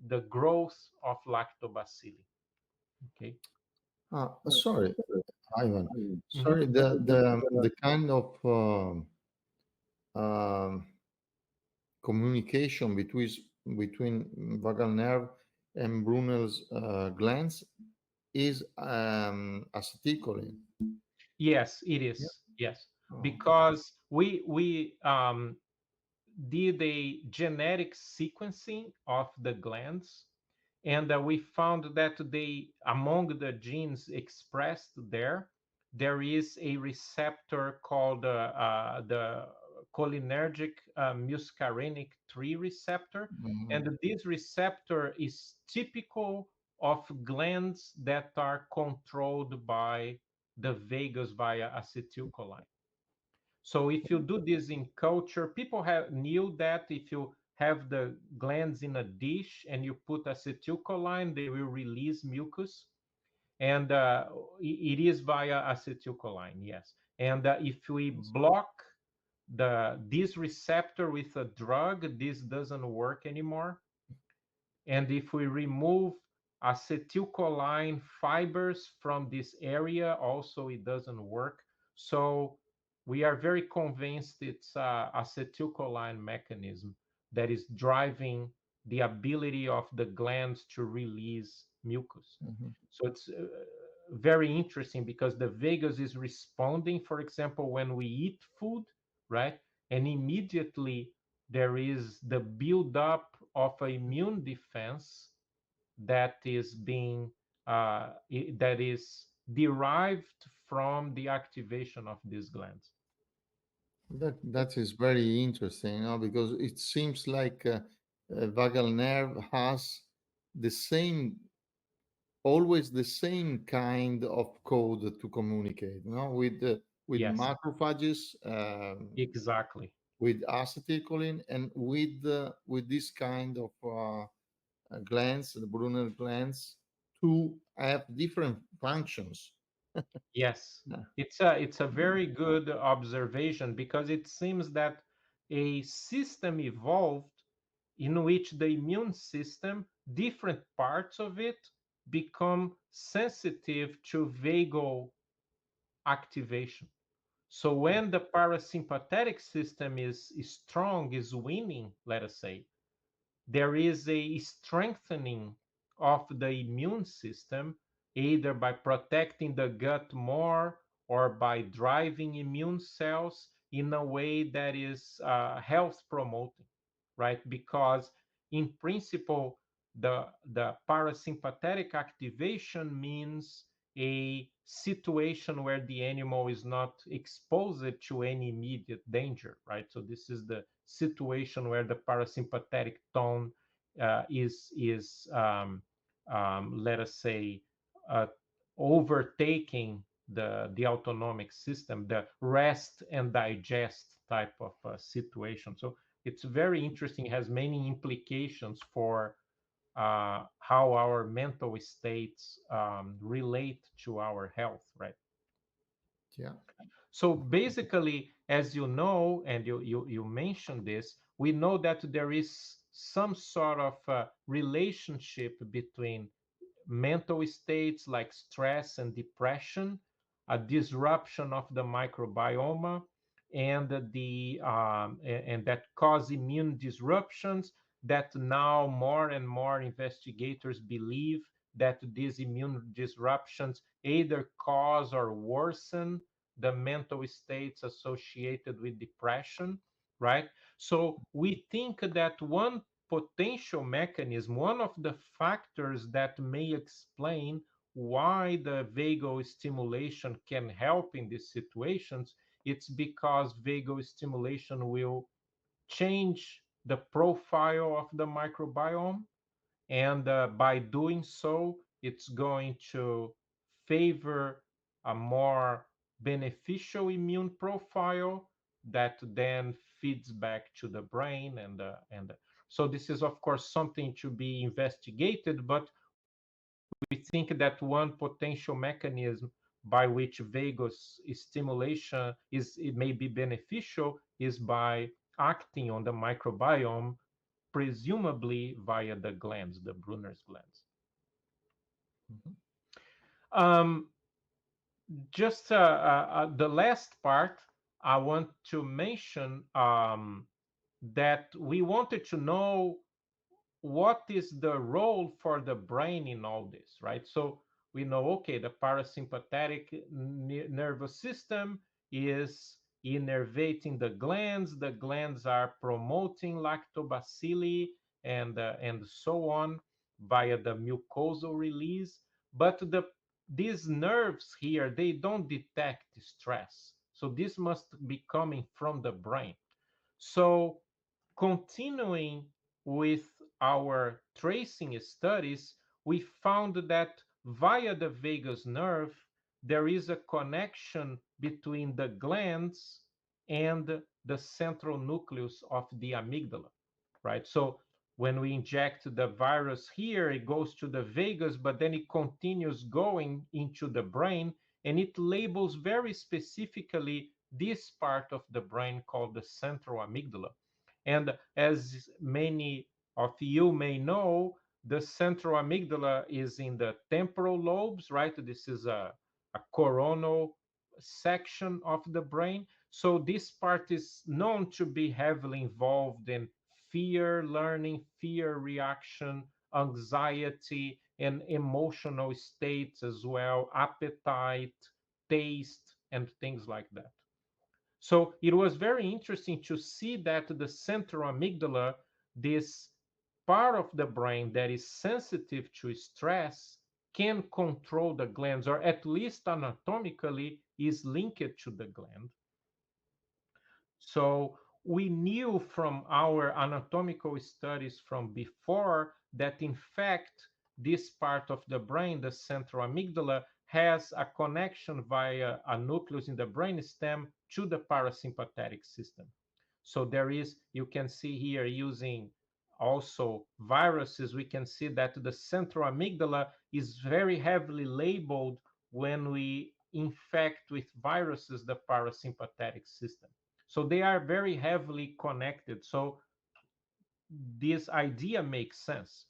the growth of lactobacilli. Okay. Sorry, Ivan. Mhm. Sorry, the kind of um, communication between vagal nerve and Brunner's glands is acetylcholine. Yes, it Yeah. is. Yes, Oh, okay. because we did a genetic sequencing of the glands, and we found that they, among the genes expressed there is a receptor called the cholinergic muscarinic 3 receptor, Mhm. and this receptor is typical of glands that are controlled by the vagus via acetylcholine. So if you do this in culture, people have knew that if you have the glands in a dish and you put acetylcholine, they will release mucus, and it is via acetylcholine, yes. And if we block this receptor with a drug, this doesn't work anymore. And if we remove acetylcholine fibers from this area, also it doesn't work. So we are very convinced it's acetylcholine mechanism that is driving the ability of the glands to release mucus. Mhm. So it's very interesting because the vagus is responding, for example, when we eat food, right? And immediately there is the buildup of an immune defense that is being that is derived from the activation of these glands. That is very interesting, because it seems like vagal nerve has the same, always the same kind of code to communicate, with Yes, macrophages, exactly. with acetylcholine, and with this kind of glands, the Brunner glands, to have different functions. Yes, Yeah. it's a very good observation because it seems that a system evolved in which the immune system, different parts of it, become sensitive to vagal activation. So when the parasympathetic system is strong, is winning, let us say, there is a strengthening of the immune system, either by protecting the gut more or by driving immune cells in a way that is health promoting, right? Because in principle, the parasympathetic activation means a situation where the animal is not exposed to any immediate danger, right? So this is the situation where the parasympathetic tone is let us say, uh, overtaking the autonomic system, the rest and digest type of situation. So it's very interesting. It has many implications for how our mental states relate to our health, right? Yeah. So basically, as you know, and you mentioned this, we know that there is some sort of relationship between mental states like stress and depression, a disruption of the microbiome, and and that cause immune disruptions. That now more and more investigators believe that these immune disruptions either cause or worsen the mental states associated with depression, right? So we think that one potential mechanism, one of the factors that may explain why the vagal stimulation can help in these situations, it's because vagal stimulation will change the profile of the microbiome, and by doing so, it's going to favor a more beneficial immune profile that then feeds back to the brain. And so this is, of course, something to be investigated, but we think that one potential mechanism by which vagus stimulation it may be beneficial is by acting on the microbiome, presumably via the glands, the Brunner's glands. Mhm. Um, just the last part, I want to mention that we wanted to know what is the role for the brain in all this, right? So we know, okay, the parasympathetic nervous system is innervating the glands. The glands are promoting lactobacilli and so on via the mucosal release. But these nerves here, they don't detect stress. So this must be coming from the brain. So continuing with our tracing studies, we found that via the vagus nerve, there is a connection between the glands and the central nucleus of the amygdala, right? So when we inject the virus here, it goes to the vagus, but then it continues going into the brain, and it labels very specifically this part of the brain called the central amygdala. And as many of you may know, the central amygdala is in the temporal lobes, right? This is a coronal section of the brain. So this part is known to be heavily involved in fear learning, fear reaction, anxiety, and emotional states as well, appetite, taste, and things like that. So it was very interesting to see that the central amygdala, this part of the brain that is sensitive to stress, can control the glands, or at least anatomically is linked to the gland. So we knew from our anatomical studies from before that, in fact, this part of the brain, the central amygdala, has a connection via a nucleus in the brainstem to the parasympathetic system. So there is, you can see here using also viruses, we can see that the central amygdala is very heavily labeled when we infect with viruses the parasympathetic system. So they are very heavily connected. So this idea makes sense.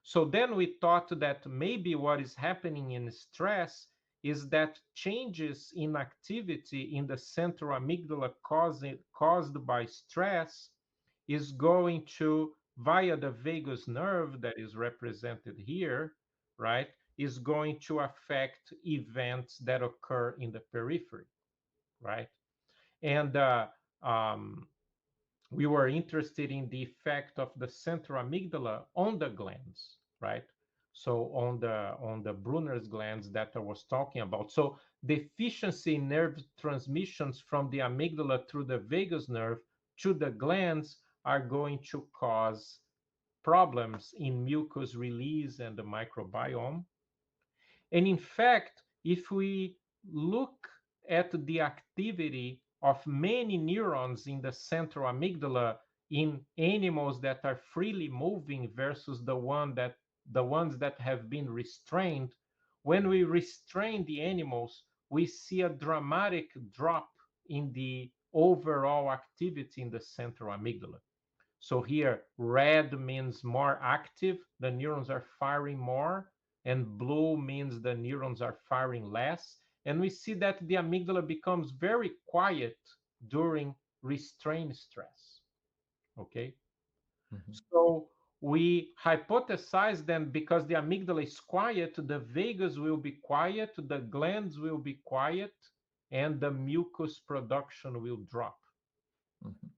So then we thought that maybe what is happening in stress is that changes in activity in the central amygdala caused by stress is going to, via the vagus nerve that is represented here, right, is going to affect events that occur in the periphery, right? And um, we were interested in the effect of the central amygdala on the glands, right? So on the Brunner's glands that I was talking about. So deficiency in nerve transmissions from the amygdala through the vagus nerve to the glands are going to cause problems in mucus release and the microbiome. And in fact, if we look at the activity of many neurons in the central amygdala, in animals that are freely moving versus the ones that have been restrained, when we restrain the animals, we see a dramatic drop in the overall activity in the central amygdala. So here, red means more active, the neurons are firing more, and blue means the neurons are firing less. And we see that the amygdala becomes very quiet during restrained stress. Okay, Mhm. so we hypothesize then, because the amygdala is quiet, the vagus will be quiet, the glands will be quiet, and the mucus production will drop. Mhm.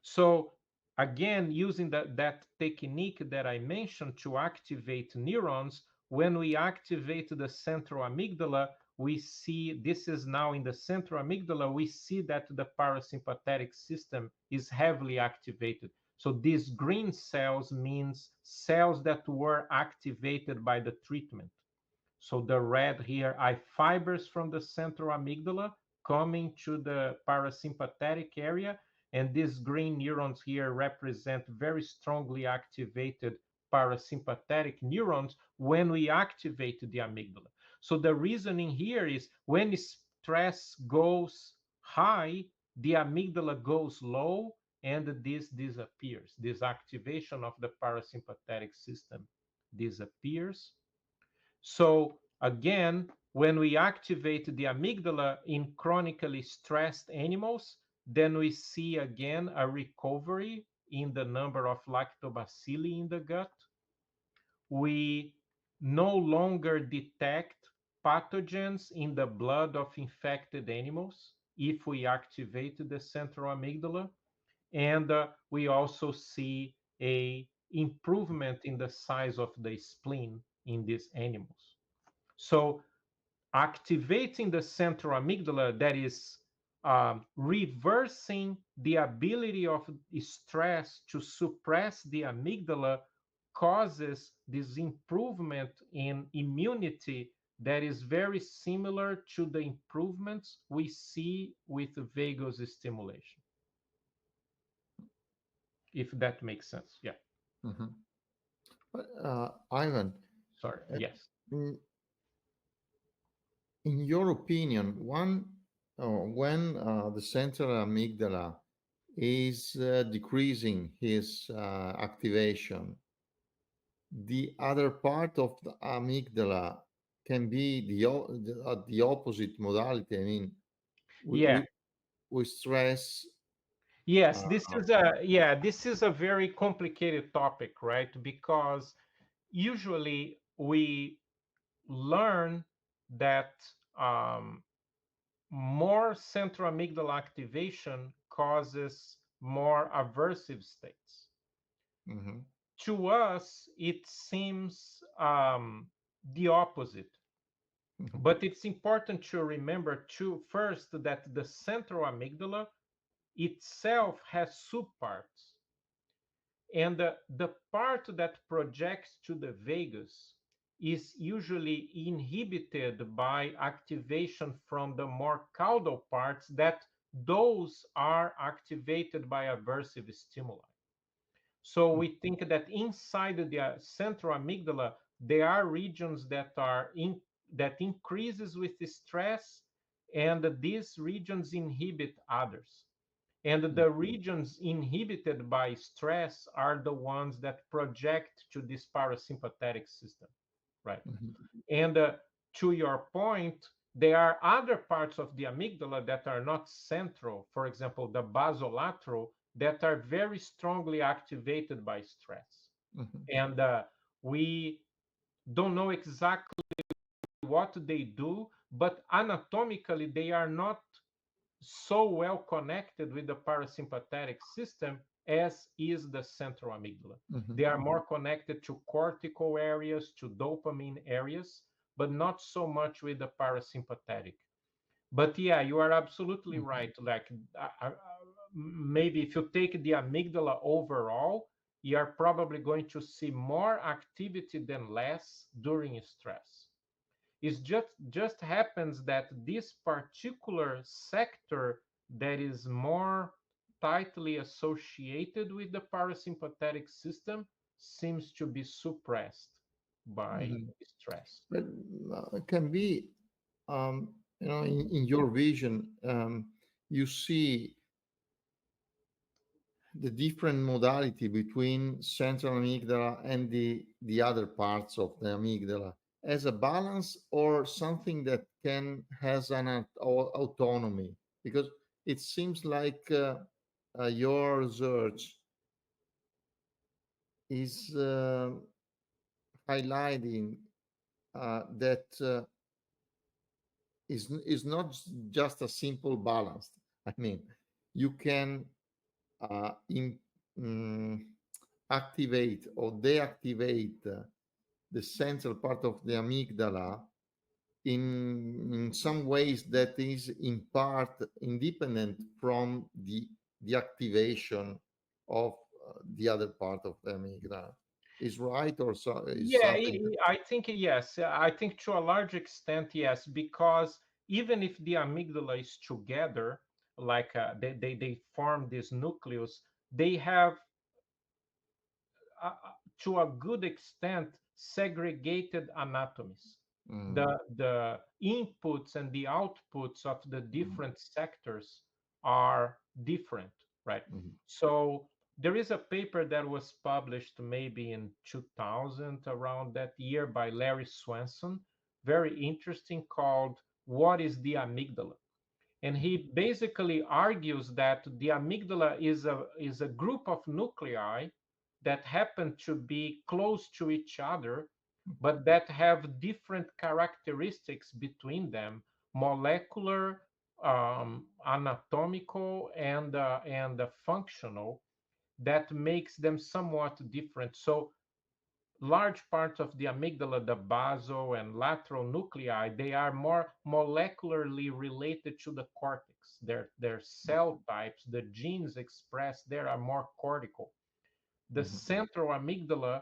So again, using that technique that I mentioned to activate neurons, when we activate the central amygdala, we see, this is now in the central amygdala, we see that the parasympathetic system is heavily activated. So these green cells means cells that were activated by the treatment. So the red here are fibers from the central amygdala coming to the parasympathetic area, and these green neurons here represent very strongly activated parasympathetic neurons when we activate the amygdala. So the reasoning here is, when stress goes high, the amygdala goes low, and this disappears. This activation of the parasympathetic system disappears. So again, when we activate the amygdala in chronically stressed animals, then we see again a recovery in the number of lactobacilli in the gut. We no longer detect pathogens in the blood of infected animals if we activate the central amygdala. And we also see a improvement in the size of the spleen in these animals. So activating the central amygdala, that is reversing the ability of stress to suppress the amygdala, causes this improvement in immunity that is very similar to the improvements we see with vagus stimulation, if that makes sense. Yeah, Mhm. But, Ivan, sorry. uh, Yes. in, in your opinion, when the central amygdala is decreasing his activation, the other part of the amygdala can be the opposite modality. I mean, we, Yeah. we, we stress. Yes, Uh, this is a very complicated topic, right? Because usually we learn that um, more central amygdala activation causes more aversive states. mhm, To us, it seems the opposite. mhm, But it's important to remember, too, first, that the central amygdala itself has subparts. And the part that projects to the vagus is usually inhibited by activation from the more caudal parts, that those are activated by aversive stimuli. So we think that inside the central amygdala, there are regions that that increases with the stress, and these regions inhibit others. And mhm, the regions inhibited by stress are the ones that project to this parasympathetic system, right? mhm, And to your point, there are other parts of the amygdala that are not central, for example, the basolateral, that are very strongly activated by stress. mhm, And we don't know exactly what they do, but anatomically, they are not so well connected with the parasympathetic system as is the central amygdala. mhm, They are more connected to cortical areas, to dopamine areas, but not so much with the parasympathetic. But yeah, you are absolutely mhm, right. Like, maybe if you take the amygdala overall, you are probably going to see more activity than less during stress. It just happens that this particular sector that is more tightly associated with the parasympathetic system seems to be suppressed by Mhm. stress. But it can be, in your vision, you see the different modality between central amygdala and the other parts of the amygdala as a balance or something that can has an autonomy, because it seems like your research is highlighting that is not just a simple balance. I mean, you can in, mm, activate or deactivate the central part of the amygdala in some ways that is in part independent from the activation of the other part of the amygdala. Is right, or so is Yeah, something that. I think yes. I think to a large extent, yes, because even if the amygdala is together, like they form this nucleus, they have to a good extent segregated anatomies. Mm, The inputs and the outputs of the different sectors are different, right? mm, So there is a paper that was published maybe in 2000, around that year, by Larry Swanson, very interesting, called "What is the Amygdala?" And he basically argues that the amygdala is a group of nuclei that happen to be close to each other, but that have different characteristics between them, molecular, anatomical, and functional, that makes them somewhat different. So large parts of the amygdala, the basal and lateral nuclei, they are more molecularly related to the cortex. Their cell types, the genes expressed there, are more cortical. The mhm, central amygdala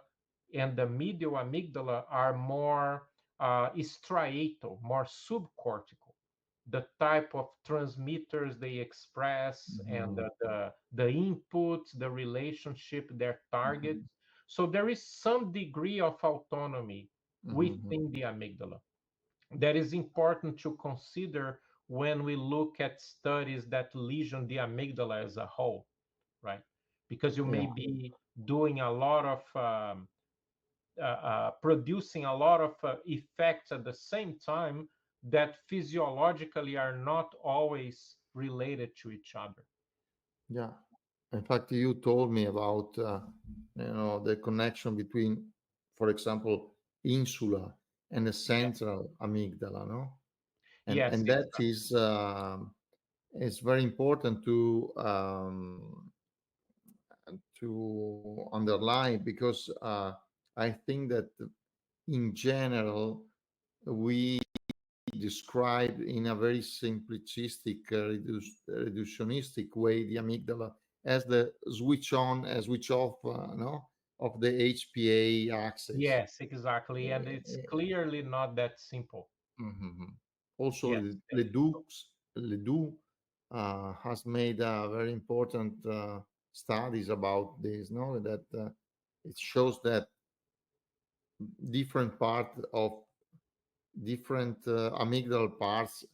and the medial amygdala are more striatal, more subcortical. The type of transmitters they express, and mhm, the inputs, the relationship, their targets. mhm, So there is some degree of autonomy mhm, within the amygdala that is important to consider when we look at studies that lesion the amygdala as a whole, right? Because you may yeah, be doing a lot of producing a lot of effects at the same time that physiologically are not always related to each other. yeah. In fact, you told me about the connection between, for example, insula and the Yes, central amygdala, no? And yes, and that exactly. is very important to underline, because I think that in general we describe in a very simplistic, reductionistic way the amygdala as the switch on and switch off, no, of the HPA axis. Yes, exactly. And it's Uh, clearly not that simple. mhm. Also, Yes, very Ledoux simple. Ledoux has made very important studies about this. No, that it shows that different part of different amygdala parts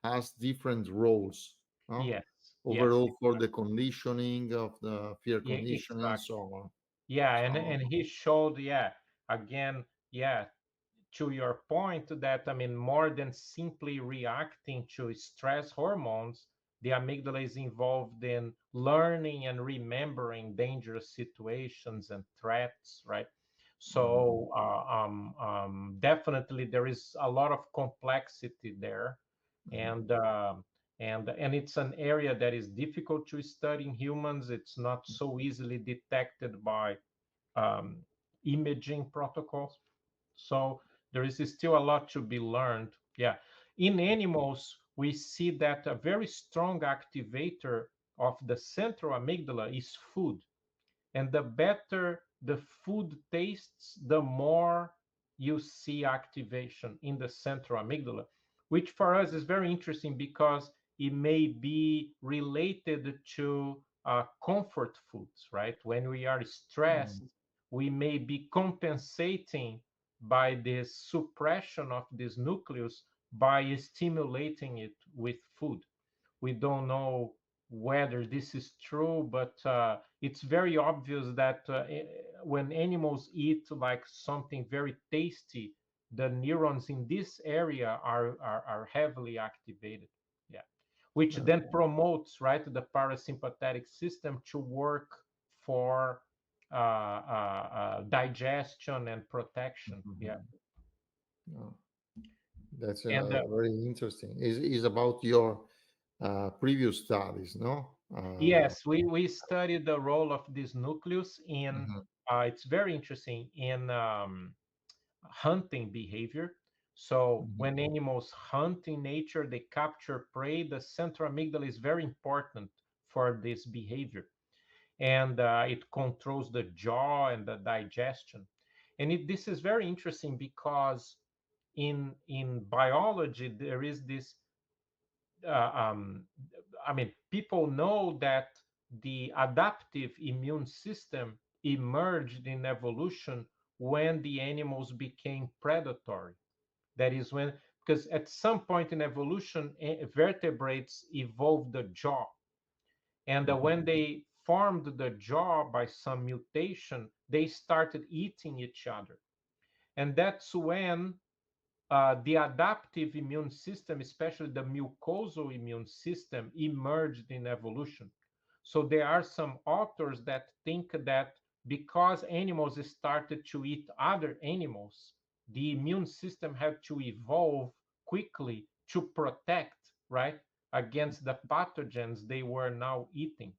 has different roles, no? Yes, yes, Overall for the conditioning of the fear yeah, conditioning and so exactly. on. Yeah, So and he showed, yeah, again, yeah, to your point, that I mean, more than simply reacting to stress hormones, the amygdala is involved in learning and remembering dangerous situations and threats, right? mhm, So definitely there is a lot of complexity there, mhm, and and it's an area that is difficult to study in humans. It's not so easily detected by um, imaging protocols. So there is still a lot to be learned. Yeah. In animals, we see that a very strong activator of the central amygdala is food. And the better the food tastes, the more you see activation in the central amygdala, which for us is very interesting because it may be related to comfort foods, right? When we are stressed, Mhm. we may be compensating by this suppression of this nucleus by stimulating it with food. We don't know whether this is true, but it's very obvious that when animals eat like something very tasty, the neurons in this area are heavily activated. Yeah, which Yeah. then promotes, right, the parasympathetic system to work for digestion and protection. Yeah, Mhm. Yeah. That's and very interesting. Is about your previous studies, no? yes, we studied the role of this nucleus in. Mhm. It's very interesting in hunting behavior. So Mhm. when animals hunt in nature, they capture prey. The central amygdala is very important for this behavior, and it controls the jaw and the digestion. And this is very interesting because in biology there is this uh, um, I mean, people know that the adaptive immune system emerged in evolution when the animals became predatory. That is when, because at some point in evolution, vertebrates evolved the jaw. And Mhm. when they formed the jaw by some mutation, they started eating each other. And that's when the adaptive immune system, especially the mucosal immune system, emerged in evolution. So there are some authors that think that because animals started to eat other animals, the immune system had to evolve quickly to protect, right, against the pathogens they were now eating.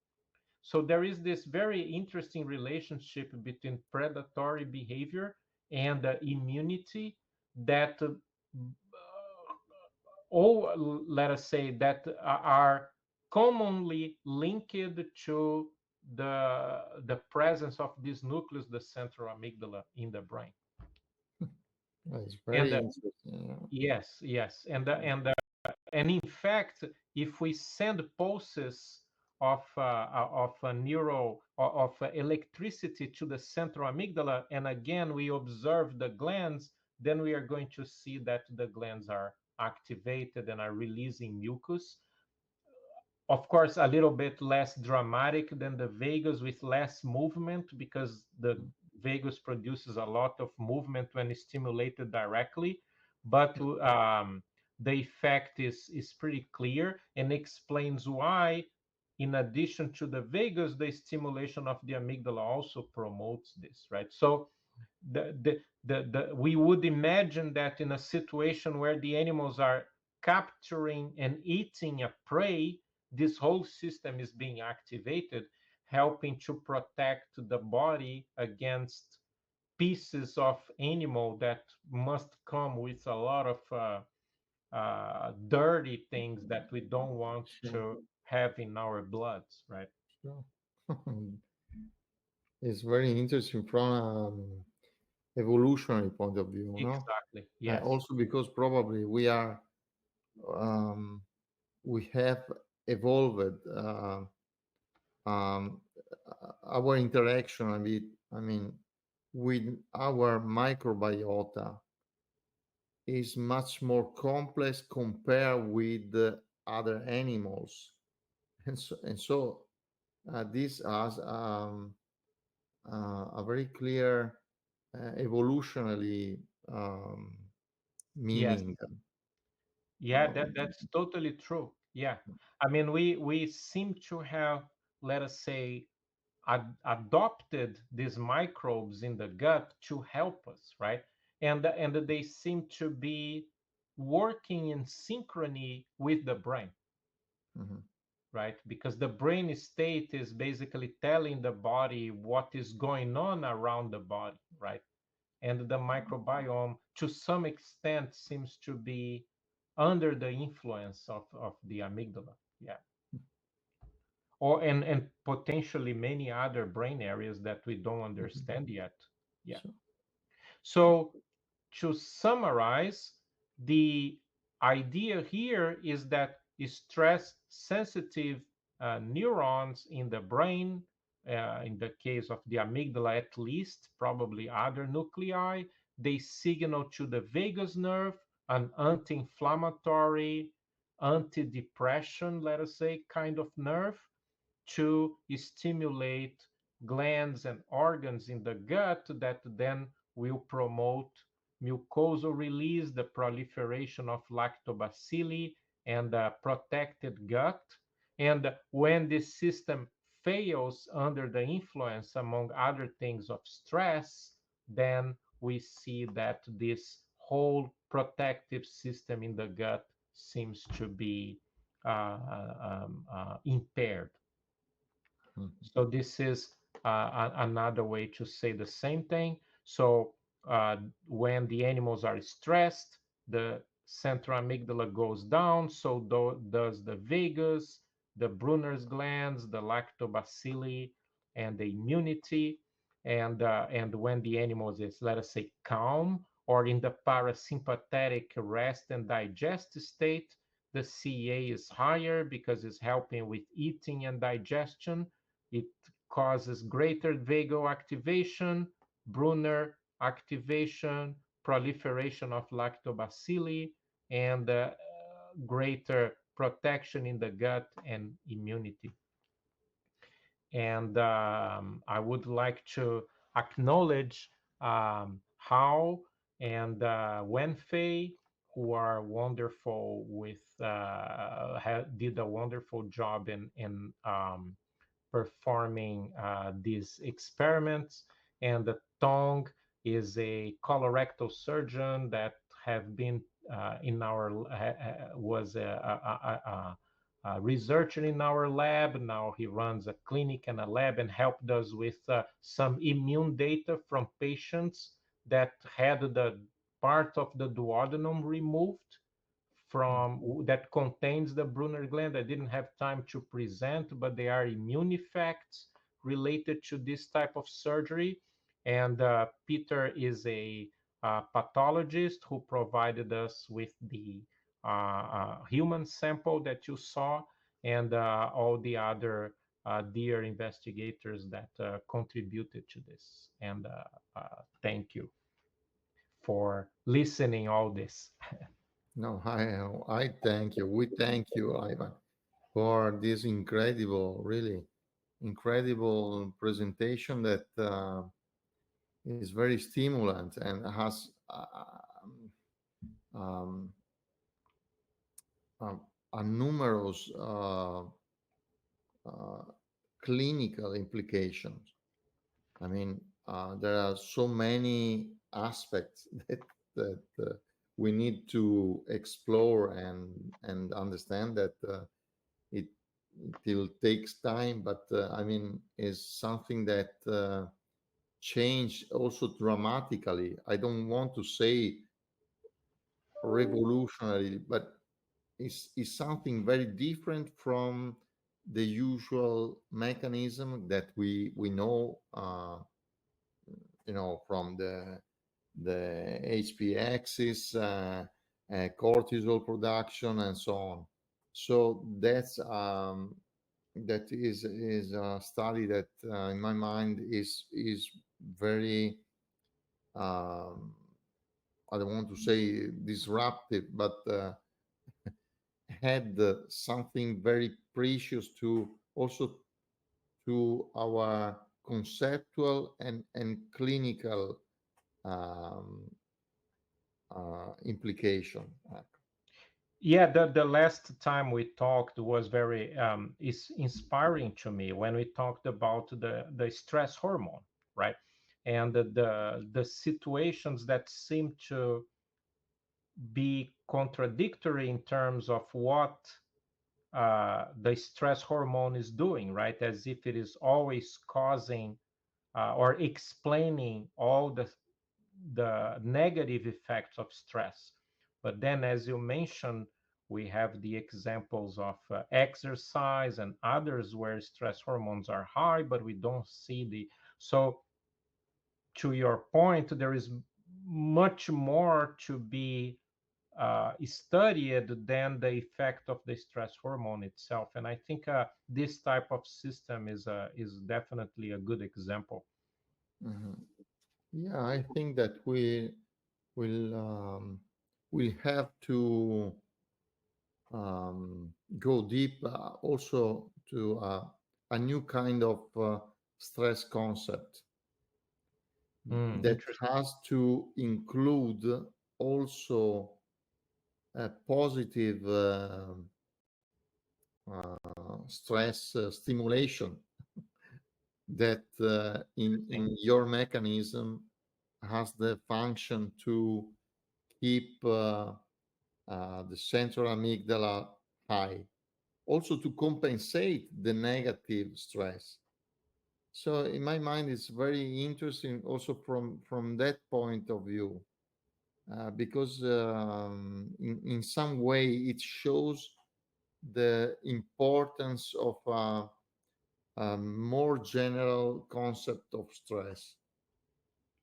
So there is this very interesting relationship between predatory behavior and immunity that all, let us say, that are commonly linked to the presence of this nucleus, the central amygdala in the brain. It's And very interesting. yes, yes, and in fact, if we send pulses of a neural of electricity to the central amygdala, and again we observe the glands, then we are going to see that the glands are activated and are releasing mucus. Of course, a little bit less dramatic than the vagus, with less movement, because the vagus produces a lot of movement when stimulated directly. But the effect is pretty clear and explains why, in addition to the vagus, the stimulation of the amygdala also promotes this, right? So we would imagine that in a situation where the animals are capturing and eating a prey, this whole system is being activated, helping to protect the body against pieces of animal that must come with a lot of dirty things that we don't want Sure, to have in our bloods, right? sure. It's very interesting from evolutionary point of view, no? Exactly. Yes. Also because probably um, we have evolved um, our interaction a bit. I mean, with our microbiota is much more complex compared with the other animals, and so this has a very clear evolutionary um, Yes. meaning. Yeah, Um, that's totally true. Yeah. I mean, we seem to have, let us say, adopted these microbes in the gut to help us, right? And they seem to be working in synchrony with the brain, mhm, right? Because the brain state is basically telling the body what is going on around the body, right? And the microbiome, to some extent, seems to be under the influence of the amygdala. Yeah. Or and potentially many other brain areas that we don't mhm. understand yet. Yeah. So, so So to summarize, the idea here is that stress sensitive neurons in the brain, in the case of the amygdala at least, probably other nuclei. They signal to the vagus nerve, an anti-inflammatory, anti-depression, let us say, kind of nerve, to stimulate glands and organs in the gut that then will promote mucosal release, the proliferation of lactobacilli, and a protected gut. And when this system fails under the influence, among other things, of stress, then we see that this whole protective system in the gut seems to be impaired. Mhm. So this is another way to say the same thing. So when the animals are stressed, the central amygdala goes down. So does the vagus, the Brunner's glands, the lactobacilli, and the immunity. And when the animals is, let us say, calm or in the parasympathetic rest and digest state, the CA is higher because it's helping with eating and digestion. It causes greater vagal activation, Brunner activation, proliferation of lactobacilli, and greater protection in the gut and immunity. And I would like to acknowledge Hao and Wenfei, who are wonderful with, did a wonderful job in performing these experiments. And the Tong is a colorectal surgeon that have been in our was a researcher in our lab. Now he runs a clinic and a lab and helped us with some immune data from patients that had the part of the duodenum removed from that contains the Brunner gland. I didn't have time to present, but they are immune effects related to this type of surgery. And Peter is a pathologist who provided us with the human sample that you saw, and all the other dear investigators that contributed to this. And thank you for listening all this. No, I thank you. We thank you, Ivan, for this incredible, really incredible presentation that is very stimulant and has um, um, a numerous uh, clinical implications. I mean, there are so many aspects that we need to explore and understand that it it will takes time, but I mean, is something that changed also dramatically. I don't want to say revolutionary, but is something very different from the usual mechanism that we know, from the HP axis, cortisol production, and so on. So that is a study that, in my mind, is very, um, I don't want to say disruptive, but had something very precious to also to our conceptual and clinical um, implication. Yeah, the last time we talked was very is inspiring to me when we talked about the stress hormone, right? And the situations that seem to be contradictory in terms of what the stress hormone is doing, right? As if it is always causing or explaining all the negative effects of stress. But then, as you mentioned, we have the examples of exercise and others where stress hormones are high, but we don't see the. So, to your point, there is much more to be studied than the effect of the stress hormone itself. And I think this type of system is definitely a good example. Mhm. Yeah, I think that will will have to go deep also to a new kind of stress concept that Interesting. has to include also a positive stress stimulation that in Interesting. your mechanism has the function to keep the central amygdala high, also to compensate the negative stress. So in my mind, it's very interesting also from that point of view, because in some way it shows the importance of a more general concept of stress.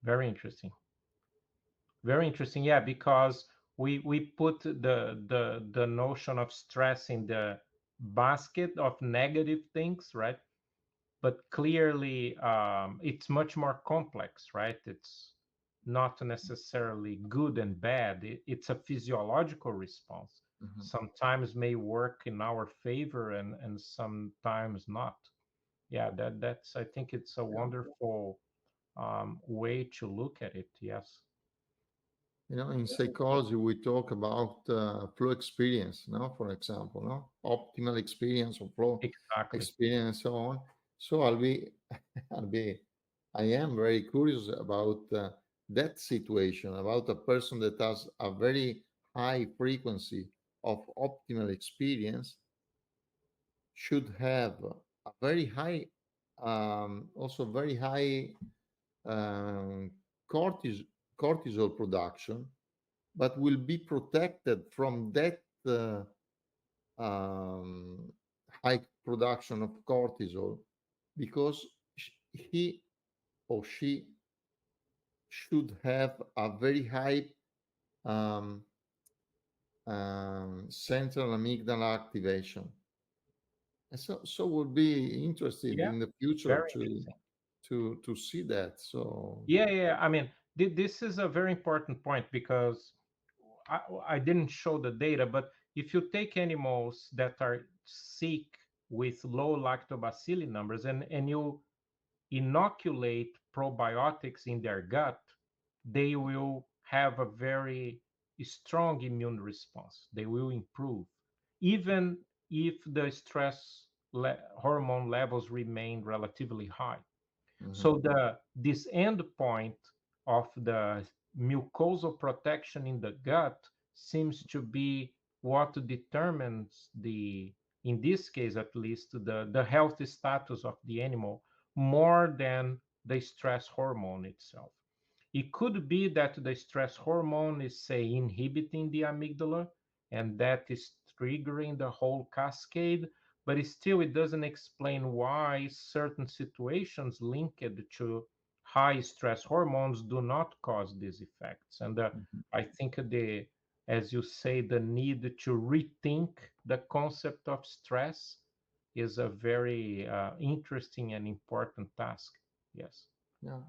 Very interesting. Very interesting. Yeah, because we put the notion of stress in the basket of negative things, right? But clearly, it's much more complex, right? It's not necessarily good and bad. It's a physiological response. Mhm. Sometimes may work in our favor and sometimes not. Yeah, that's I think it's a Yeah. wonderful way to look at it. Yes. You know, in psychology, we talk about flow experience, no, for example, no, optimal experience or flow Exactly. experience, so on. So I'll be, I am very curious about that situation, about a person that has a very high frequency of optimal experience should have a very high, also very high um, cortis- cortisol production, but will be protected from that um, high production of cortisol because he or she should have a very high um, central amygdala activation. And so would be interested Yeah. in the future Very interesting. to see that. So Yeah, yeah. I mean, this is a very important point because I, I didn't show the data, but if you take animals that are sick with low lactobacilli numbers and you inoculate probiotics in their gut, they will have a very strong immune response. They will improve, even if the stress hormone levels remain relatively high. mhm, So this end point of the mucosal protection in the gut seems to be what determines in this case at least, the health status of the animal more than the stress hormone itself. It could be that the stress hormone is, say, inhibiting the amygdala, and that is triggering the whole cascade, but still it doesn't explain why certain situations linked to high stress hormones do not cause these effects. And mhm. I think as you say, the need to rethink the concept of stress is a very interesting and important task. Yes. Yeah.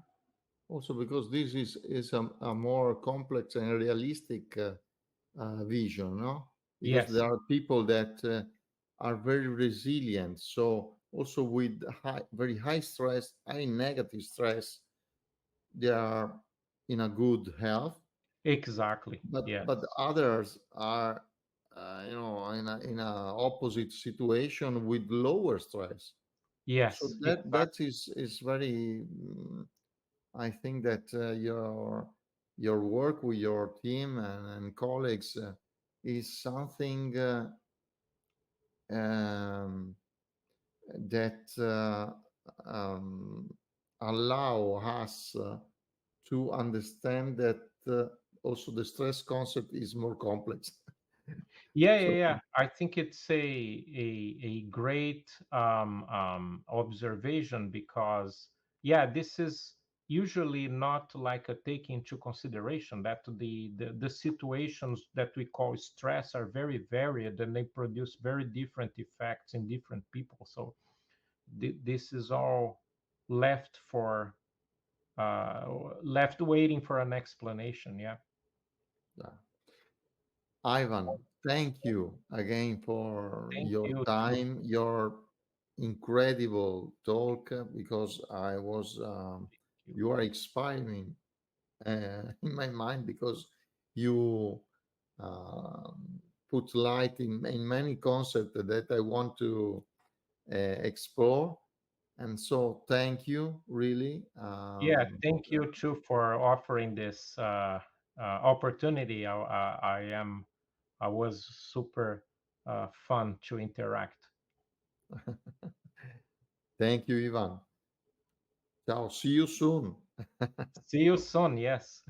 Also because this is a more complex and realistic vision, no? Because Yes. there are people that are very resilient. So also with very high stress, high negative stress, they are in a good health. Exactly. But Yes. others are, in a opposite situation with lower stress. So Yes. that is very. I think that your work with your team and colleagues is something um, that um, allow us to understand that also the stress concept is more complex. Yeah, yeah, So yeah. I think it's a great observation because yeah, this is usually not like a take into consideration that the situations that we call stress are very varied and they produce very different effects in different people. So this is all left for uh, left waiting for an explanation. Yeah. Yeah. Ivan, thank you again for Thank your you too. time, your incredible talk, because You. you are inspiring in my mind because you put light in many concepts that I want to explore. And so, thank you, really. Yeah, thank you too for offering this opportunity. I was super fun to interact. Thank you, Ivan. Ciao. See you soon. See you soon. Yes.